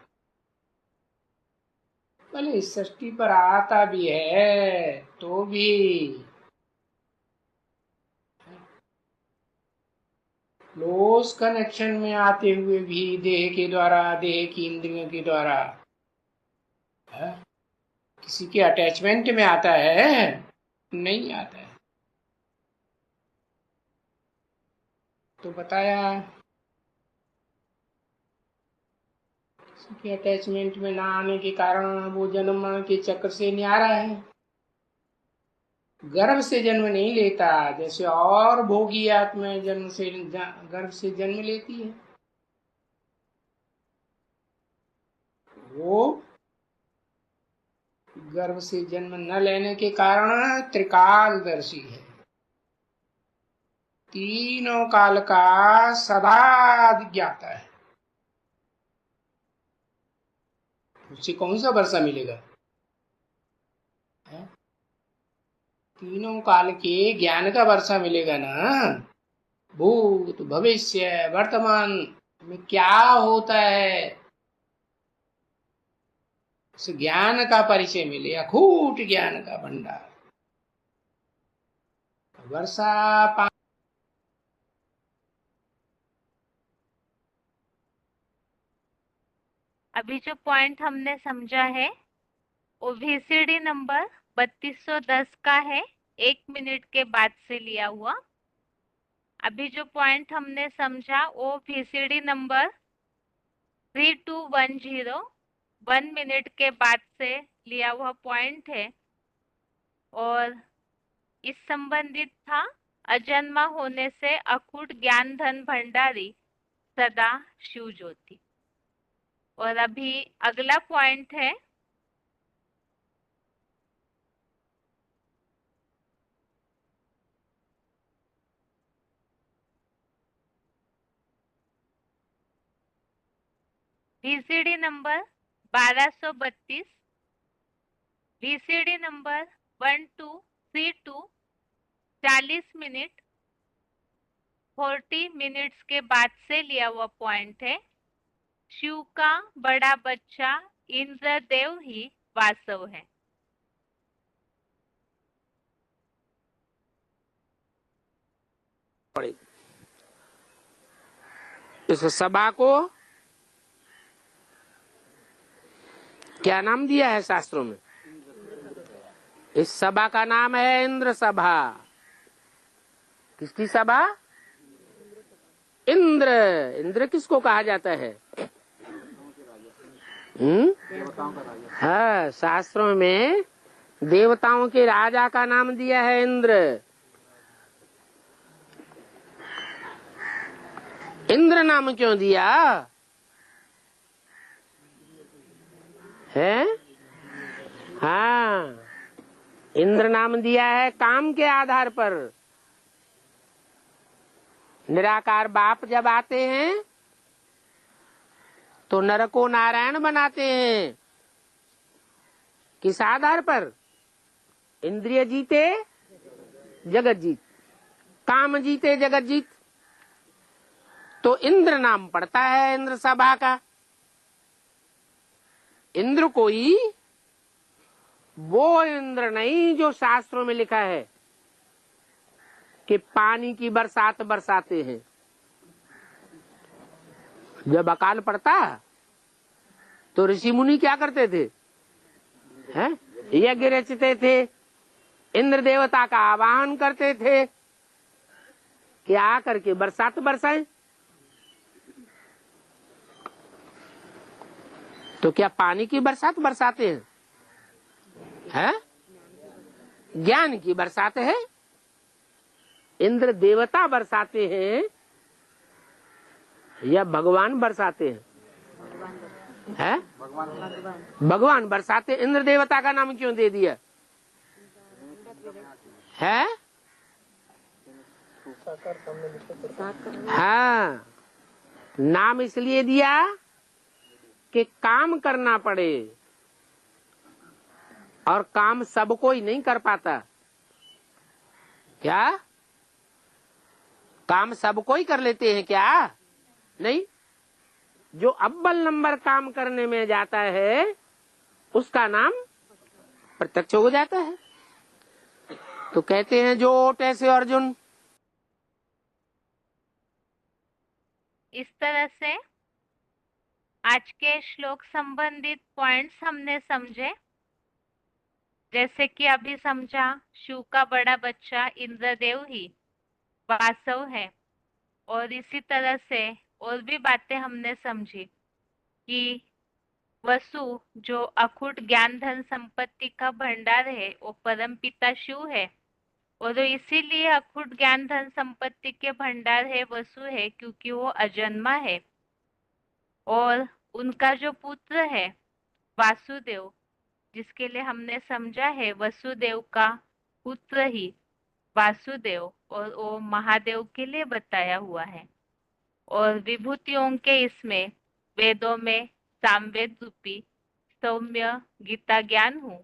S5: भले इस सृष्टि पर आता भी है तो भी क्लोज कनेक्शन में आते हुए भी देह के द्वारा, देह की इंद्रियों के द्वारा किसी के अटैचमेंट में आता है? नहीं आता है। तो बताया किसी के अटैचमेंट में ना आने के कारण वो जन्म के चक्र से न्यारा है, गर्भ से जन्म नहीं लेता। जैसे और भोगी आत्मा जन्म से गर्भ से जन्म लेती है, वो गर्भ से जन्म न लेने के कारण त्रिकालदर्शी है, तीनों काल का सदा ज्ञाता है। उससे कौन सा वर्षा मिलेगा? तीनों काल के ज्ञान का वर्षा मिलेगा ना। भूत भविष्य वर्तमान में क्या होता है, उस ज्ञान का परिचय मिले, अखूट ज्ञान का भंडार। वर्षा
S1: अभी जो पॉइंट हमने समझा है वो VCD नंबर 3210 का है, 1 मिनट के बाद से लिया हुआ। अभी जो पॉइंट हमने समझा वो VCD नंबर 3210 1 मिनट के बाद से लिया हुआ पॉइंट है और इस संबंधित था अजन्मा होने से अखूट ज्ञान धन भंडारी सदा शिव ज्योति। और अभी अगला पॉइंट है VCD number 1232, VCD number 1232 40 minute 40 minutes के बाद से लिया हुआ पॉइंट है। शिव का बड़ा बच्चा इंद्रदेव ही वासव है।
S5: इस सभा को क्या नाम दिया है शास्त्रों में? इस सभा का नाम है इंद्र सभा। किसकी सभा? इंद्र। इंद्र किसको कहा जाता है? हाँ, शास्त्रों में देवताओं के राजा का नाम दिया है इंद्र। इंद्र नाम क्यों दिया है? हाँ, इंद्र नाम दिया है काम के आधार पर। निराकार बाप जब आते हैं तो नर को नारायण बनाते हैं। किस आधार पर? इंद्रिय जीते जगत जीत, काम जीते जगत जीत। तो इंद्र नाम पड़ता है इंद्र सभा का। इंद्र कोई वो इंद्र नहीं जो शास्त्रों में लिखा है कि पानी की बरसात बरसाते हैं। जब अकाल पड़ता तो ऋषि मुनि क्या करते थे? हैं? यज्ञ रचते थे, इंद्र देवता का आवाहन करते थे कि आकर के बरसात बरसाएं। तो क्या पानी की बरसात बरसाते हैं? हैं? ज्ञान की बरसात है। इंद्र देवता बरसाते हैं या भगवान बरसाते हैं? हैं? भगवान बरसाते। इंद्र देवता का नाम क्यों दे दिया है? हाँ, नाम इसलिए दिया कि काम करना पड़े, और काम सब कोई नहीं कर पाता। क्या काम सब कोई कर लेते हैं क्या? नहीं। जो अव्वल नंबर काम करने में जाता है उसका नाम प्रत्यक्ष हो जाता है। तो कहते हैं जो ओट ऐसे अर्जुन।
S1: इस तरह से आज के श्लोक संबंधित पॉइंट्स हमने समझे। जैसे कि अभी समझा शिव का बड़ा बच्चा इंद्रदेव ही वासव है। और इसी तरह से और भी बातें हमने समझी कि वसु जो अखुट ज्ञान धन संपत्ति का भंडार है वो परम पिता शिव है। और वो इसीलिए अखुट ज्ञान धन संपत्ति के भंडार है वसु है क्योंकि वो अजन्मा है। और उनका जो पुत्र है वासुदेव, जिसके लिए हमने समझा है वसुदेव का पुत्र ही वासुदेव, और वो महादेव के लिए बताया हुआ है। और विभूतियों के इसमें वेदों में सामवेद रूपी सौम्य गीता ज्ञान हूँ,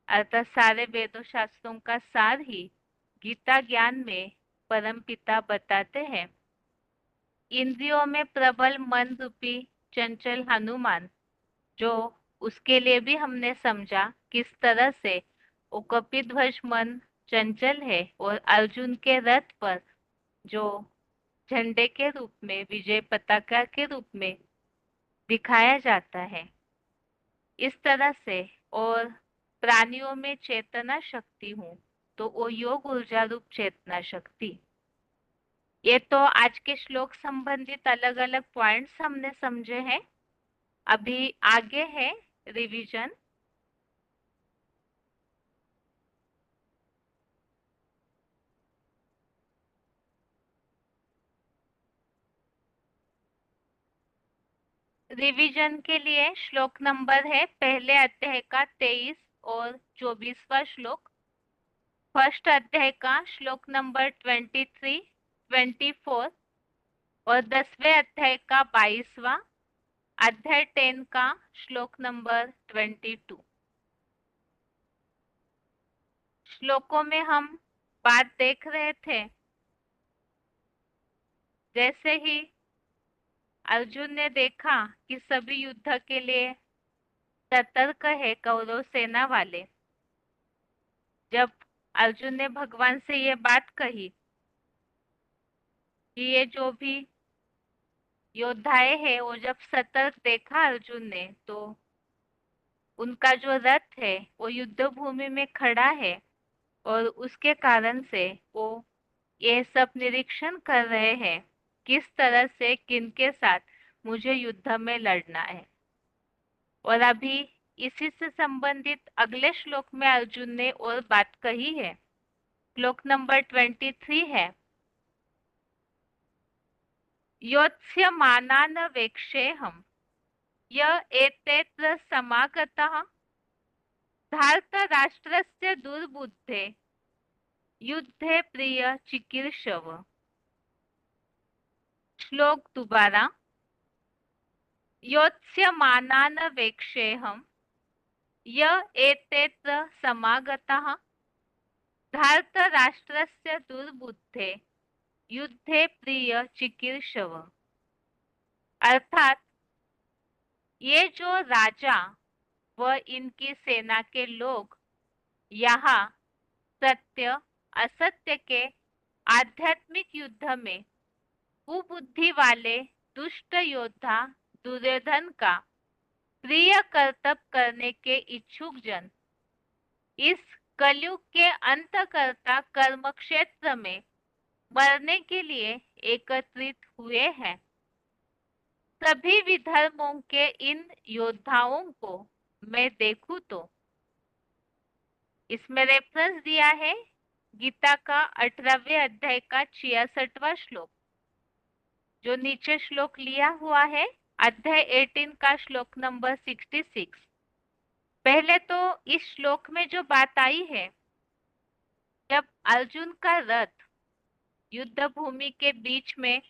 S1: अर्थात सारे वेदों शास्त्रों का सार ही गीता ज्ञान में परम पिता बताते हैं। इंद्रियों में प्रबल मन रूपी चंचल हनुमान, जो उसके लिए भी हमने समझा किस तरह से वो कपिध्वज मन चंचल है और अर्जुन के रथ पर जो झंडे के रूप में विजय पताका के रूप में दिखाया जाता है। इस तरह से और प्राणियों में चेतना शक्ति हूँ तो वो योग ऊर्जा रूप चेतना शक्ति। ये तो आज के श्लोक संबंधित अलग अलग पॉइंट्स हमने समझे हैं। अभी आगे है रिवीजन। रिवीजन के लिए श्लोक नंबर है पहले अध्याय का 23 और 24वां श्लोक, फर्स्ट अध्याय का श्लोक नंबर 23, 24 और 10वें अध्याय का 22वां, अध्याय 10 का श्लोक नंबर 22। श्लोकों में हम बात देख रहे थे, जैसे ही अर्जुन ने देखा कि सभी युद्ध के लिए सतर्क है कौरव सेना वाले, जब अर्जुन ने भगवान से ये बात कही कि ये जो भी योद्धाएं हैं वो जब सतर्क देखा अर्जुन ने, तो उनका जो रथ है वो युद्ध भूमि में खड़ा है और उसके कारण से वो ये सब निरीक्षण कर रहे हैं किस तरह से किनके साथ मुझे युद्ध में लड़ना है। और अभी इसी से संबंधित अगले श्लोक में अर्जुन ने और बात कही है, श्लोक नंबर 23 है, योत्स्यमानान् वेक्षेऽहं य एतेऽत्र समागतः धार्तराष्ट्रस्य दुर्बुद्धे युद्धे प्रिय चिकीर्षव। श्लोक दोबारा, योत्स्यमानान् वेक्षेऽहं य एतेऽत्र समागतः धार्तराष्ट्रस्य दुर्बुद्धे युद्धे प्रिय चिकीर्षव। अर्थात ये जो राजा व इनकी सेना के लोग यहाँ सत्य असत्य के आध्यात्मिक युद्ध में कुबुद्धि वाले दुष्ट योद्धा दुर्योधन का प्रिय कर्तव्य करने के इच्छुक जन इस कलयुग के अंतकर्ता कर्म क्षेत्र में मरने के लिए एकत्रित हुए हैं। सभी विधर्मों के इन योद्धाओं को मैं देखूं तो, इसमें रेफरेंस दिया है गीता का 18वें अध्याय का 66वां श्लोक, जो नीचे श्लोक लिया हुआ है अध्याय 18 का श्लोक नंबर 66। पहले तो इस श्लोक में जो बात आई है, जब अर्जुन का रथ युद्ध भूमि के बीच में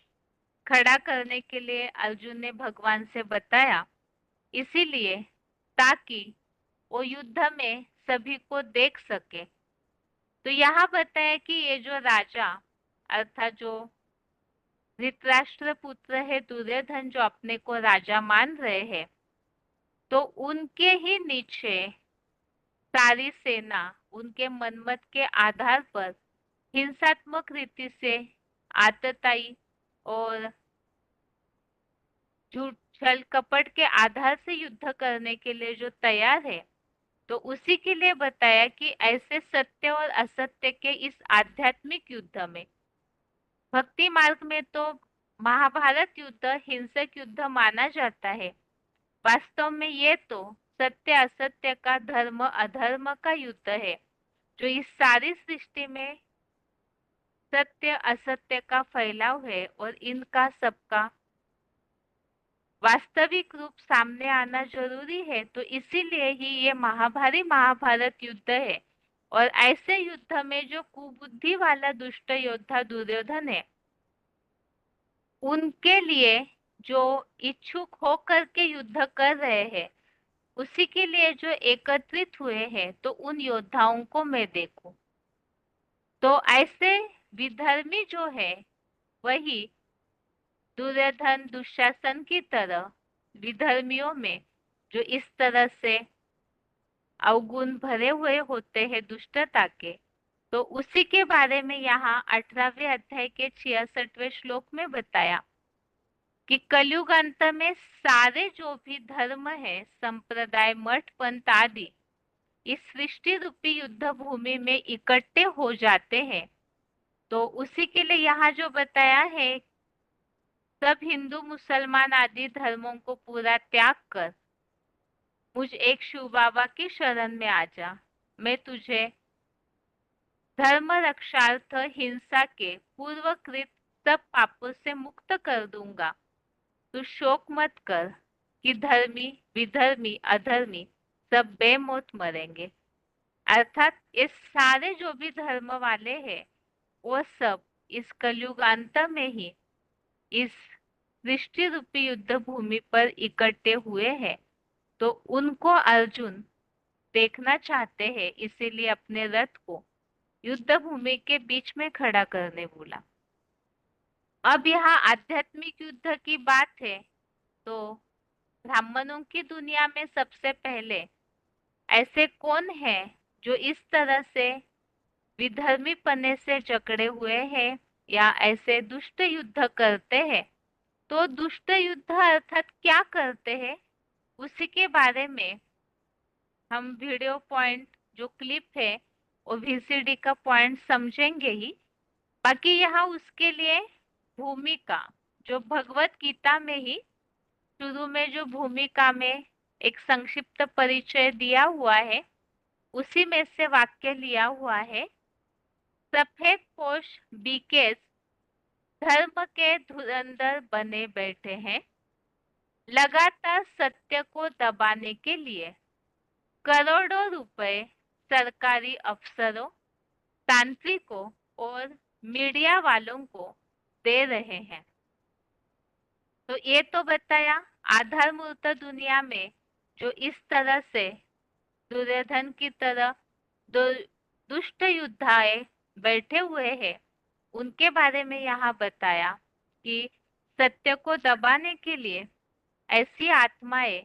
S1: खड़ा करने के लिए अर्जुन ने भगवान से बताया, इसीलिए ताकि वो युद्ध में सभी को देख सके। तो यहाँ बताया कि ये जो राजा अर्थात जो धृतराष्ट्र पुत्र है दुर्योधन, जो अपने को राजा मान रहे हैं, तो उनके ही नीचे सारी सेना उनके मनमत के आधार पर हिंसात्मक रीति से आतताई और झूठ छल कपट के आधार से युद्ध करने के लिए जो तैयार है, तो उसी के लिए बताया कि ऐसे सत्य और असत्य के इस आध्यात्मिक युद्ध में, भक्ति मार्ग में तो महाभारत युद्ध हिंसक युद्ध माना जाता है, वास्तव में ये तो सत्य असत्य का धर्म अधर्म का युद्ध है, जो इस सारी सृष्टि में सत्य असत्य का फैलाव है और इनका सबका वास्तविक रूप सामने आना जरूरी है। तो इसीलिए ही ये महाभारत युद्ध है। और ऐसे युद्ध में जो कुबुद्धि वाला दुष्ट योद्धा दुर्योधन है, उनके लिए जो इच्छुक होकर के युद्ध कर रहे हैं, उसी के लिए जो एकत्रित हुए हैं, तो उन योद्धाओं को मैं देखूं। तो ऐसे विधर्मी जो है वही दुर्योधन दुशासन की तरह विधर्मियों में जो इस तरह से अवगुण भरे हुए होते हैं दुष्टता के, तो उसी के बारे में यहाँ 18वें अध्याय के 66वें श्लोक में बताया कि कलयुग अंत में सारे जो भी धर्म है, संप्रदाय, मठ, पंथ आदि इस सृष्टि रूपी युद्ध भूमि में इकट्ठे हो जाते हैं। तो उसी के लिए यहाँ जो बताया है, सब हिंदू मुसलमान आदि धर्मों को पूरा त्याग कर मुझ एक शिव बाबा की शरण में आ जा, मैं तुझे धर्म रक्षार्थ हिंसा के पूर्वकृत सब पापों से मुक्त कर दूंगा, तू शोक मत कर, कि धर्मी विधर्मी अधर्मी सब बेमौत मरेंगे। अर्थात ये सारे जो भी धर्म वाले हैं वो सब इस कलयुगांत में ही इस सृष्टि रूपी युद्ध भूमि पर इकट्ठे हुए हैं। तो उनको अर्जुन देखना चाहते हैं, इसीलिए अपने रथ को युद्ध भूमि के बीच में खड़ा करने बोला। अब यहाँ आध्यात्मिक युद्ध की बात है तो ब्राह्मणों की दुनिया में सबसे पहले ऐसे कौन है जो इस तरह से विधर्मी पने से जकड़े हुए हैं या ऐसे दुष्ट युद्ध करते हैं। तो दुष्ट युद्ध अर्थात क्या करते हैं उसी के बारे में हम वीडियो पॉइंट जो क्लिप है वो वीसीडी का पॉइंट समझेंगे ही। बाकी यहाँ उसके लिए भूमिका जो भगवत गीता में ही शुरू में जो भूमिका में एक संक्षिप्त परिचय दिया हुआ है उसी में से वाक्य लिया हुआ है। सफेद पोष बीकेस धर्म के धुरंधर बने बैठे हैं, लगातार सत्य को दबाने के लिए करोड़ों रुपए सरकारी अफसरों, तांत्रिकों और मीडिया वालों को दे रहे हैं। तो ये तो बताया आधार मूर्त दुनिया में जो इस तरह से दुर्योधन की तरह दुष्ट योद्धाएं बैठे हुए हैं उनके बारे में यहाँ बताया कि सत्य को दबाने के लिए ऐसी आत्माएं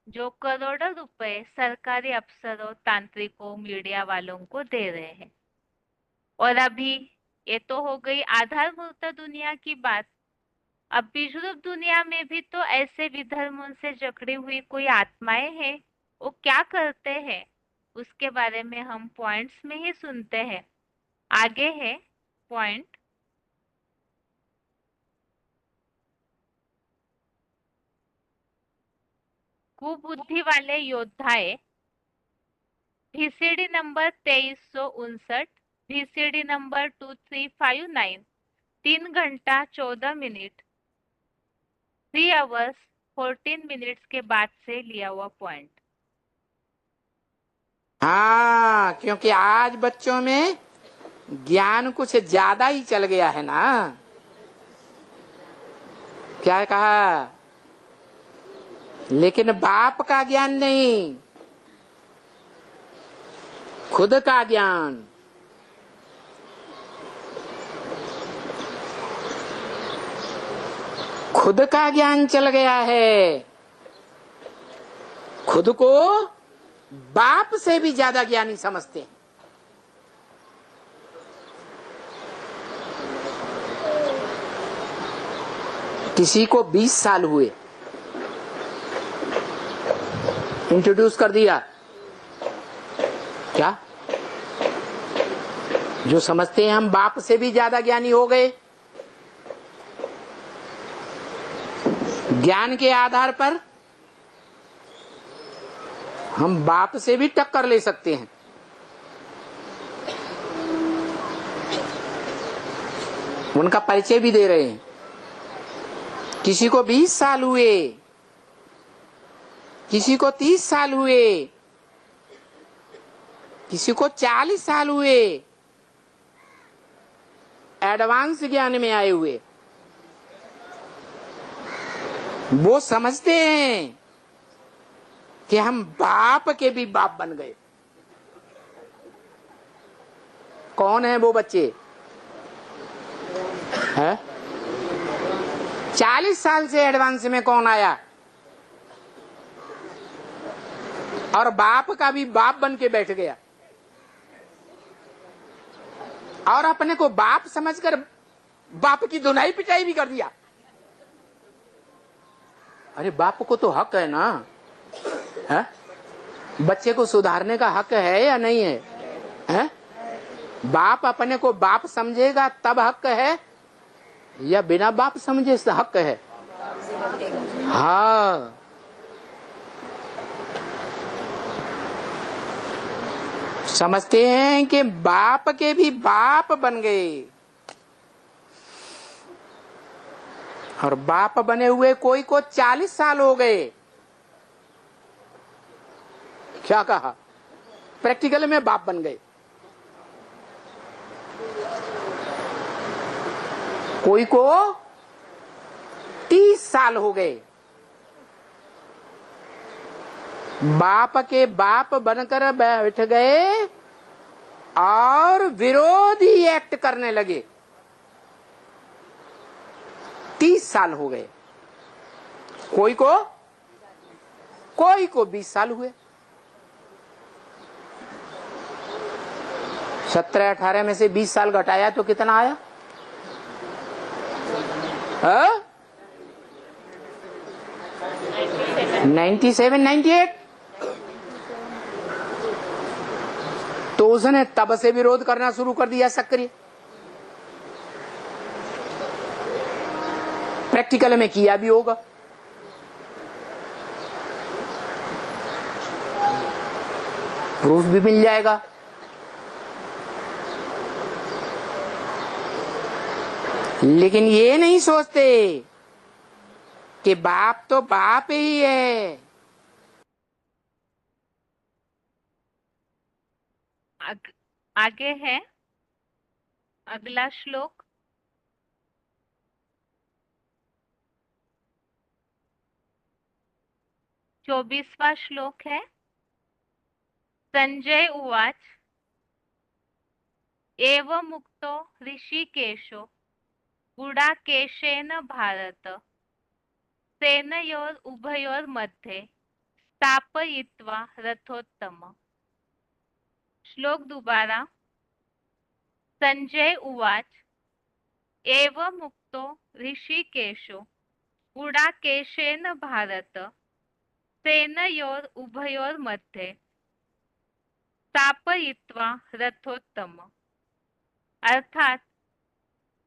S1: जो करोड़ों रुपए सरकारी अफसरों, तांत्रिकों, मीडिया वालों को दे रहे हैं। और अभी ये तो हो गई आधारभूत दुनिया की बात। अब विश्व दुनिया में भी तो ऐसे विधर्मों से जकड़ी हुई कोई आत्माएं हैं, वो क्या करते हैं उसके बारे में हम पॉइंट्स में ही सुनते हैं। आगे है पॉइंट, कुबुद्धि वाले योद्धाएं, VCD नंबर 2359, VCD नंबर 2359, 3 घंटा 14 मिनट 3 hours 14 minutes के बाद से लिया हुआ पॉइंट।
S5: हाँ, क्योंकि आज बच्चों में ज्ञान कुछ ज्यादा ही चल गया है ना। क्या कहा? लेकिन बाप का ज्ञान नहीं, खुद का ज्ञान। खुद का ज्ञान चल गया है। खुद को बाप से भी ज्यादा ज्ञानी समझते हैं। किसी को 20 साल हुए, इंट्रोड्यूस कर दिया, क्या जो समझते हैं हम बाप से भी ज्यादा ज्ञानी हो गए। ज्ञान के आधार पर हम बाप से भी टक्कर ले सकते हैं। उनका परिचय भी दे रहे हैं। किसी को 20 साल हुए, किसी को 30 साल हुए, किसी को 40 साल हुए, एडवांस ज्ञान में आए हुए। वो समझते हैं कि हम बाप के भी बाप बन गए। कौन है वो बच्चे? है 40 साल से एडवांस में कौन आया और बाप का भी बाप बन के बैठ गया और अपने को बाप समझकर बाप की धुनाई पिटाई भी कर दिया। अरे बाप को तो हक है ना, है? बच्चे को सुधारने का हक है या नहीं है? है? बाप अपने को बाप समझेगा तब हक है या बिना बाप समझे हक है? हाँ, समझते हैं कि बाप के भी बाप बन गए और बाप बने हुए कोई को 40 साल हो गए, क्या कहा? प्रैक्टिकल में बाप बन गए। कोई को 30 साल हो गए, बाप के बाप बनकर बैठ गए और विरोधी एक्ट करने लगे। 30 साल हो गए। कोई को 20 साल हुए। 17-18 में से 20 साल घटाया तो कितना आया? 97, 98। तो उसने तब से विरोध करना शुरू कर दिया सक्रिय। प्रैक्टिकल में किया भी होगा। प्रूफ भी मिल जाएगा। लेकिन ये नहीं सोचते कि बाप तो बाप ही है।
S1: आगे है अगला श्लोक। चौबीसवां श्लोक है। संजय उवाच एव मुक्तो ऋषिकेशो गुडाकेशेन भारत सेनयोर उभयोर मध्ये स्थापयित्वा रथोत्तम। श्लोक दोबारा। संजय उवाच एव मुक्तो ऋषिकेशो गुडाकेशेन भारत सेनयोर उभयोर मध्ये स्थापयित्वा रथोत्तम। अर्थात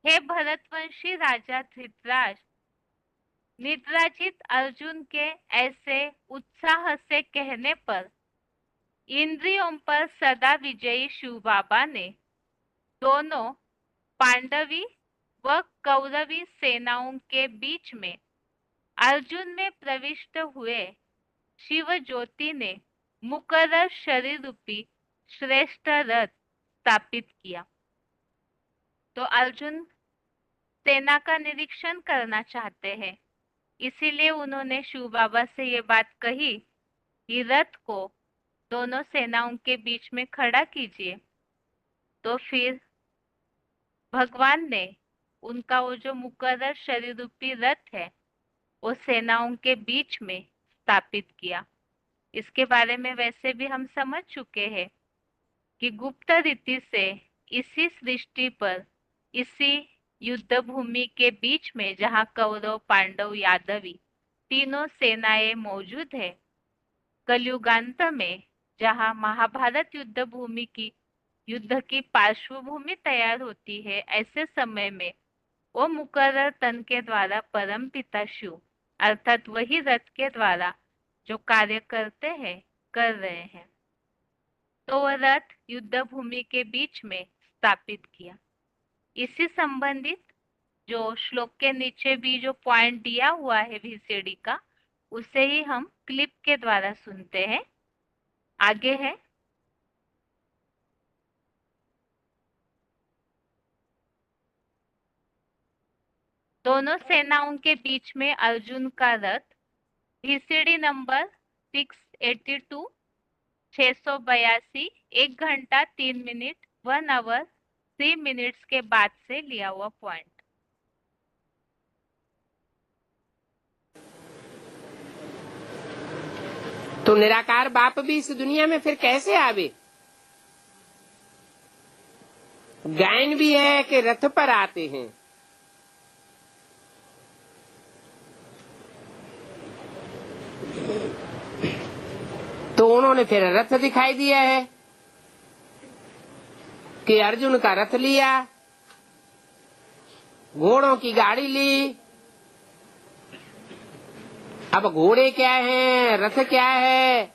S1: हे भरतवंशी राजा धृतराष्ट्र, निद्राजित अर्जुन के ऐसे उत्साह से कहने पर इंद्रियों पर सदा विजयी शिव बाबा ने दोनों पांडवी व कौरवी सेनाओं के बीच में अर्जुन में प्रविष्ट हुए शिव ज्योति ने मुकर्रर शरीर रूपी श्रेष्ठ रथ स्थापित किया। तो अर्जुन सेना का निरीक्षण करना चाहते हैं, इसीलिए उन्होंने शिव बाबा से ये बात कही कि रथ को दोनों सेनाओं के बीच में खड़ा कीजिए। तो फिर भगवान ने उनका वो जो मुकर्रर शरीर रूपी रथ है वो सेनाओं के बीच में स्थापित किया। इसके बारे में वैसे भी हम समझ चुके हैं कि गुप्त रीति से इसी सृष्टि पर, इसी युद्ध भूमि के बीच में जहाँ कौरव पांडव यादवी तीनों सेनाएं मौजूद है, कलयुगांत में जहाँ महाभारत युद्ध भूमि की युद्ध की पार्श्वभूमि तैयार होती है, ऐसे समय में वो मुकर्रर तन के द्वारा परम पिता शिव अर्थात वही रथ के द्वारा जो कार्य करते हैं, कर रहे हैं। तो वह रथ युद्ध भूमि के बीच में स्थापित किया। इसी संबंधित जो श्लोक के नीचे भी जो पॉइंट दिया हुआ है VCD का, उसे ही हम क्लिप के द्वारा सुनते हैं। आगे है दोनों सेनाओं के बीच में अर्जुन का रथ। VCD नंबर 682 682 1 घंटा 3 मिनट 1 आवर 3 मिनट्स के बाद से लिया हुआ पॉइंट।
S5: तो निराकार बाप भी इस दुनिया में फिर कैसे आवे? गायन भी है कि रथ पर आते हैं। तो उन्होंने फिर रथ दिखाई दिया है कि अर्जुन का रथ लिया, घोड़ों की गाड़ी ली। अब घोड़े क्या हैं, रथ क्या है,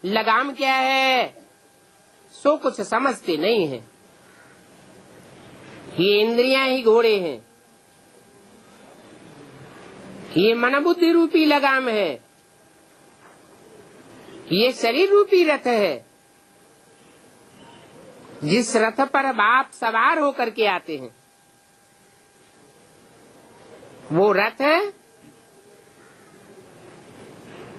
S5: लगाम क्या है, सो कुछ समझते नहीं है। ये इंद्रियां ही घोड़े हैं, ये मन बुद्धि रूपी लगाम है। ये शरीर रूपी रथ है, जिस रथ पर बाप सवार होकर के आते हैं वो रथ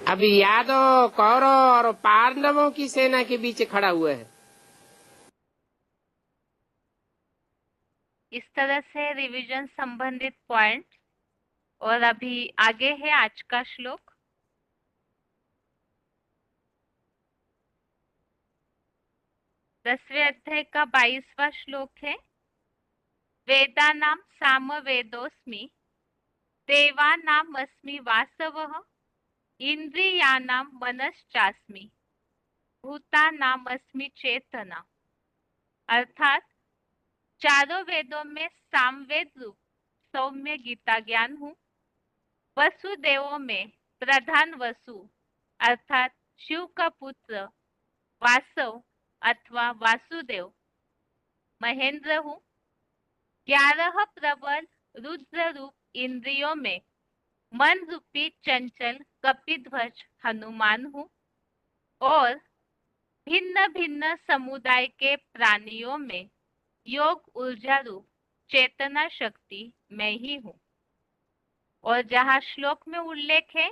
S5: अभी यादव, कौरव और पांडवों की सेना के बीच खड़ा हुआ है।
S1: इस तरह से रिवीजन संबंधित पॉइंट। और अभी आगे है आज का श्लोक। दसवें अध्याय का 22वां श्लोक है। वेदानां सामवेदोऽस्मि देवानामस्मि वासवः इंद्रियाणां मनश्चास्मि भूतानामस्मि चेतना। अर्थात चारों वेदों में सामवेद रूप सौम्य गीता ज्ञान हूँ। वसुदेवों में प्रधान वसु अर्थात शिव का पुत्र वासव अथवा वासुदेव महेंद्र हूँ। 11 प्रबल रुद्र रूप इंद्रियों में मन रूपी चंचल कपिध्वज हनुमान हूँ। और भिन्न भिन्न समुदाय के प्राणियों में योग ऊर्जा रूप चेतना शक्ति मैं ही हूँ। और जहाँ श्लोक में उल्लेख है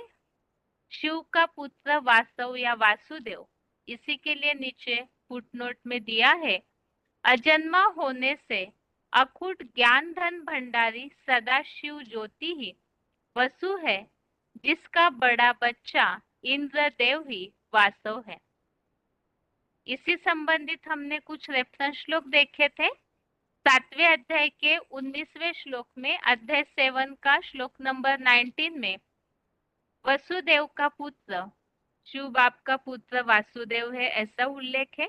S1: शिव का पुत्र वासव या वासुदेव, इसी के लिए नीचे फुटनोट में दिया है, अजन्मा होने से अखुट ज्ञान धन भंडारी सदा शिव ज्योति ही वसु है, जिसका बड़ा बच्चा इंद्रदेव ही वासव है। इसी संबंधित हमने कुछ रेफरेंस श्लोक देखे थे। 7वें अध्याय के 19वें श्लोक में अध्याय 7 का श्लोक नंबर 19 में वसुदेव का पुत्र शिव बाप का पुत्र वासुदेव है ऐसा उल्लेख है।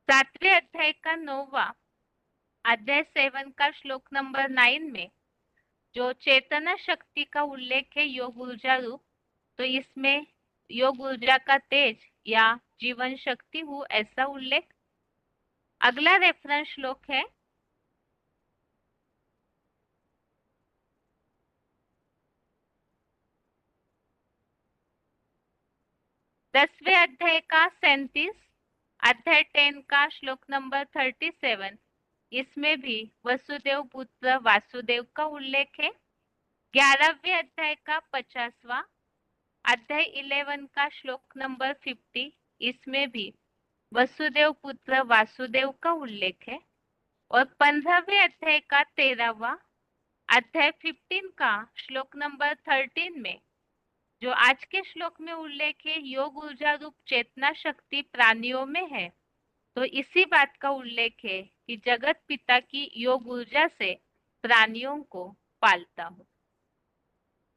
S1: 7वें अध्याय का 9वां अध्याय 7 का श्लोक नंबर 9 में जो चेतना शक्ति का उल्लेख है योग ऊर्जा रूप, तो इसमें योग ऊर्जा का तेज या जीवन शक्ति हूँ ऐसा उल्लेख। अगला रेफरेंस श्लोक है दसवें अध्याय का 37 अध्याय 10 का श्लोक नंबर 37। इसमें भी वसुदेव पुत्र वासुदेव का उल्लेख है। 11वें अध्याय का 50वां अध्याय 11 का श्लोक नंबर 50, इसमें भी वसुदेव पुत्र वासुदेव का उल्लेख है। और 15वें अध्याय का 13वां अध्याय 15 का श्लोक नंबर 13 में जो आज के श्लोक में उल्लेख है योग ऊर्जा रूप चेतना शक्ति प्राणियों में है, तो इसी बात का उल्लेख है कि जगत पिता की योग ऊर्जा से प्राणियों को पालता हूँ।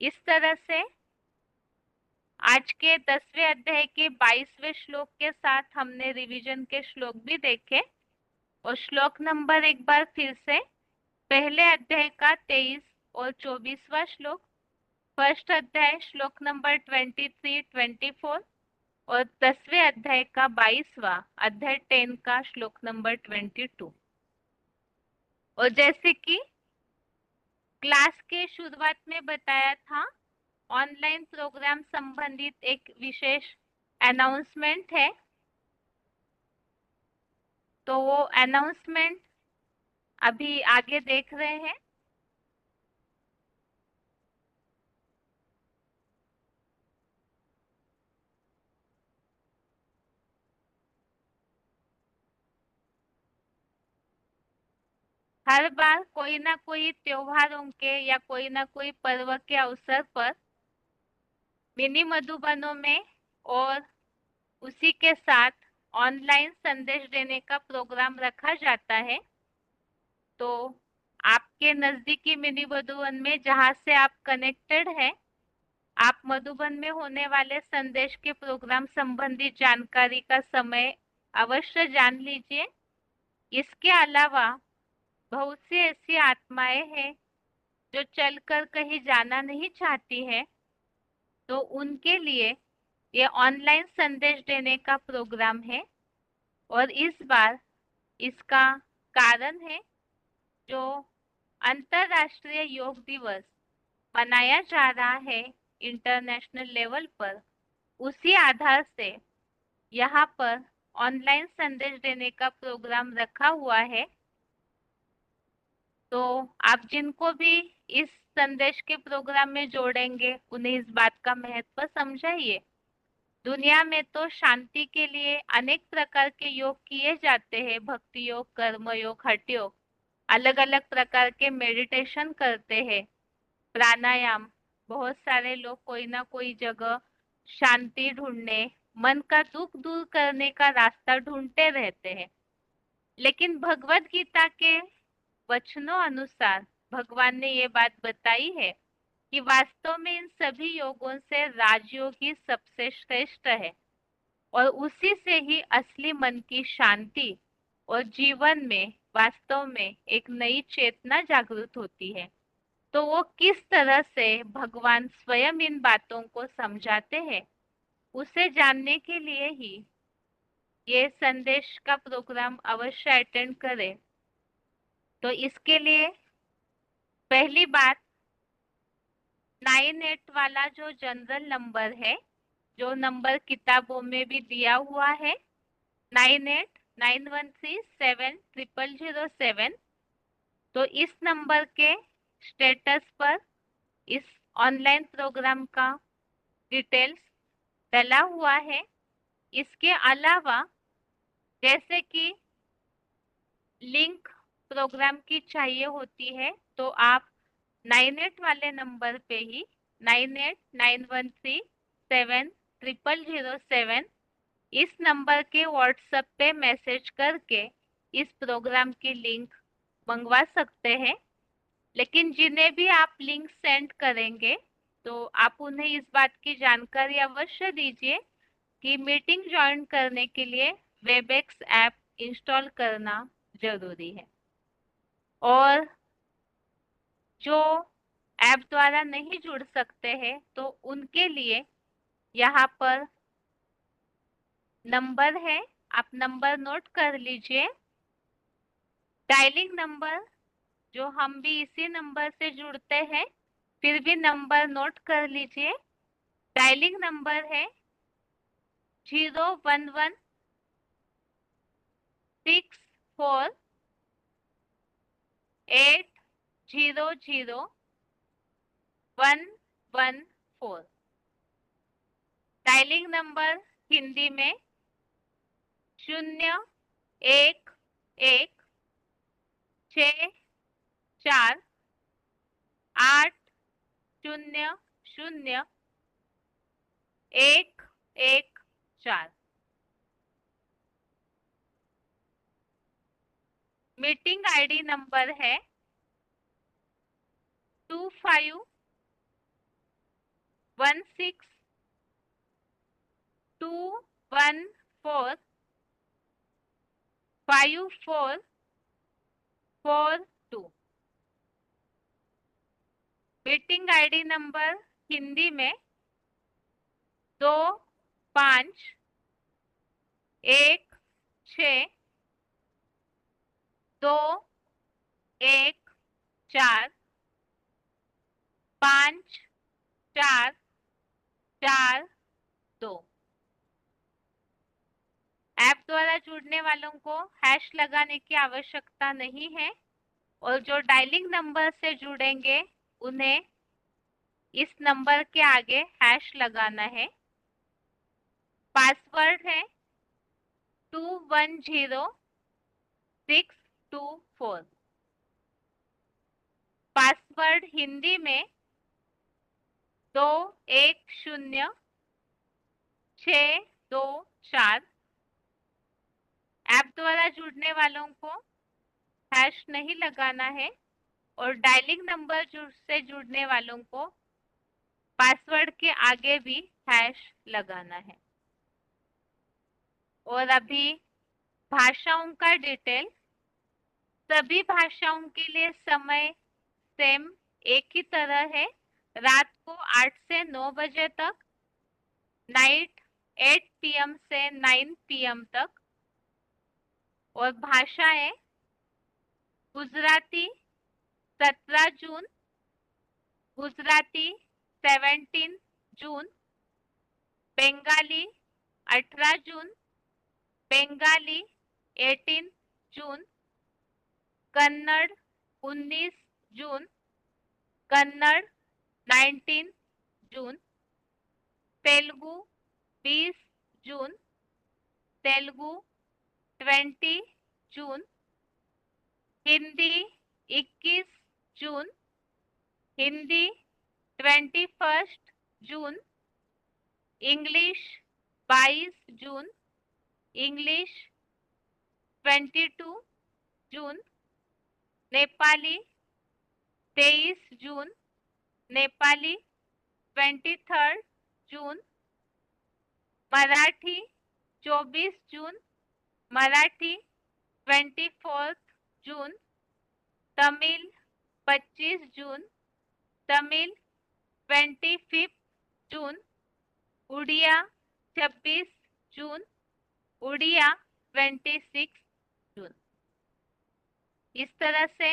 S1: इस तरह से आज के 10वें अध्याय के 22वें श्लोक के साथ हमने रिवीजन के श्लोक भी देखे। और श्लोक नंबर एक बार फिर से, पहले अध्याय का 23 और 24वां श्लोक, फर्स्ट अध्याय श्लोक नंबर 23, 24 और 10वें अध्याय का 22वां अध्याय 10 का श्लोक नंबर 22। और जैसे कि क्लास के शुरुआत में बताया था, ऑनलाइन प्रोग्राम संबंधित एक विशेष अनाउंसमेंट है, तो वो अनाउंसमेंट अभी आगे देख रहे हैं। हर बार कोई ना कोई त्योहारों के या कोई ना कोई पर्व के अवसर पर मिनी मधुबनों में और उसी के साथ ऑनलाइन संदेश देने का प्रोग्राम रखा जाता है। तो आपके नजदीकी मिनी मधुबन में जहां से आप कनेक्टेड हैं, आप मधुबन में होने वाले संदेश के प्रोग्राम संबंधी जानकारी का समय अवश्य जान लीजिए। इसके अलावा बहुत सी ऐसी आत्माएं हैं जो चलकर कहीं जाना नहीं चाहती है, तो उनके लिए ये ऑनलाइन संदेश देने का प्रोग्राम है। और इस बार इसका कारण है जो अंतरराष्ट्रीय योग दिवस मनाया जा रहा है इंटरनेशनल लेवल पर, उसी आधार से यहाँ पर ऑनलाइन संदेश देने का प्रोग्राम रखा हुआ है। तो आप जिनको भी इस संदेश के प्रोग्राम में जोड़ेंगे उन्हें इस बात का महत्व समझाइए। दुनिया में तो शांति के लिए अनेक प्रकार के योग किए जाते हैं, भक्ति योग, कर्म योग, हठ योग, अलग अलग प्रकार के मेडिटेशन करते हैं, प्राणायाम। बहुत सारे लोग कोई ना कोई जगह शांति ढूंढने, मन का दुख दूर करने का रास्ता ढूंढते रहते हैं। लेकिन भगवत गीता के वचनों अनुसार भगवान ने ये बात बताई है कि वास्तव में इन सभी योगों से राजयोग ही सबसे श्रेष्ठ है और उसी से ही असली मन की शांति और जीवन में वास्तव में एक नई चेतना जागृत होती है। तो वो किस तरह से भगवान स्वयं इन बातों को समझाते हैं, उसे जानने के लिए ही ये संदेश का प्रोग्राम अवश्य अटेंड करें। तो इसके लिए पहली बात, 98 वाला जो जनरल नंबर है, जो नंबर किताबों में भी दिया हुआ है, 9891370007। तो इस नंबर के स्टेटस पर इस ऑनलाइन प्रोग्राम का डिटेल्स डला हुआ है। इसके अलावा जैसे कि लिंक प्रोग्राम की चाहिए होती है तो आप 98 वाले नंबर पे ही 9891370007 इस नंबर के व्हाट्सएप पे मैसेज करके इस प्रोग्राम की लिंक मंगवा सकते हैं। लेकिन जिन्हें भी आप लिंक सेंड करेंगे तो आप उन्हें इस बात की जानकारी अवश्य दीजिए कि मीटिंग ज्वाइन करने के लिए वेबएक्स ऐप इंस्टॉल करना जरूरी है। और जो ऐप द्वारा नहीं जुड़ सकते हैं तो उनके लिए यहाँ पर नंबर है, आप नंबर नोट कर लीजिए। डायलिंग नंबर, जो हम भी इसी नंबर से जुड़ते हैं, फिर भी नंबर नोट कर लीजिए। डायलिंग नंबर है 01164800114। डायलिंग नंबर हिंदी में 01164800114। मीटिंग आईडी नंबर है 251621425442। मीटिंग आईडी नंबर हिंदी में 251621454442। ऐप द्वारा जुड़ने वालों को हैश लगाने की आवश्यकता नहीं है और जो डायलिंग नंबर से जुड़ेंगे उन्हें इस नंबर के आगे हैश लगाना है। पासवर्ड है 210624। पासवर्ड हिंदी में 210624। ऐप द्वारा जुड़ने वालों को हैश नहीं लगाना है और डायलिंग नंबर से जुड़ने वालों को पासवर्ड के आगे भी हैश लगाना है। और अभी भाषाओं का डिटेल, सभी भाषाओं के लिए समय सेम एक ही तरह है, रात को 8 से 9 बजे तक, नाइट 8 PM से 9 PM तक। और भाषाएं गुजराती 17 जून, गुजराती 17 जून, बंगाली 18 जून, बंगाली 18 जून, कन्नड़ 19 जून, कन्नड़ 19 जून, तेलुगु 20 जून, तेलुगु 20 जून, हिंदी 21 जून, हिंदी 21 जून, इंग्लिश 22 जून, इंग्लिश 22 जून, नेपाली 23 जून, नेपाली 23 जून, मराठी 24 जून, मराठी 24 जून, तमिल 25 जून, तमिल 25 जून, उड़िया 26 जून, उड़िया 26 जून। इस तरह से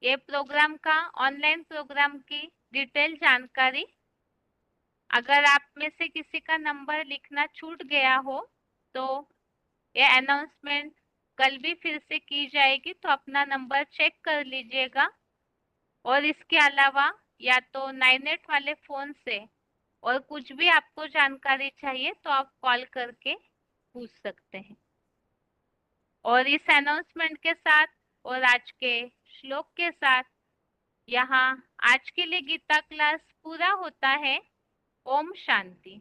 S1: ये प्रोग्राम का ऑनलाइन प्रोग्राम की डिटेल जानकारी, अगर आप में से किसी का नंबर लिखना छूट गया हो तो ये अनाउंसमेंट कल भी फिर से की जाएगी, तो अपना नंबर चेक कर लीजिएगा। और इसके अलावा या तो 98 वाले फ़ोन से और कुछ भी आपको जानकारी चाहिए तो आप कॉल करके पूछ सकते हैं। और इस अनाउंसमेंट के साथ और आज के श्लोक के साथ यहाँ आज के लिए गीता क्लास पूरा होता है। ओम शांति।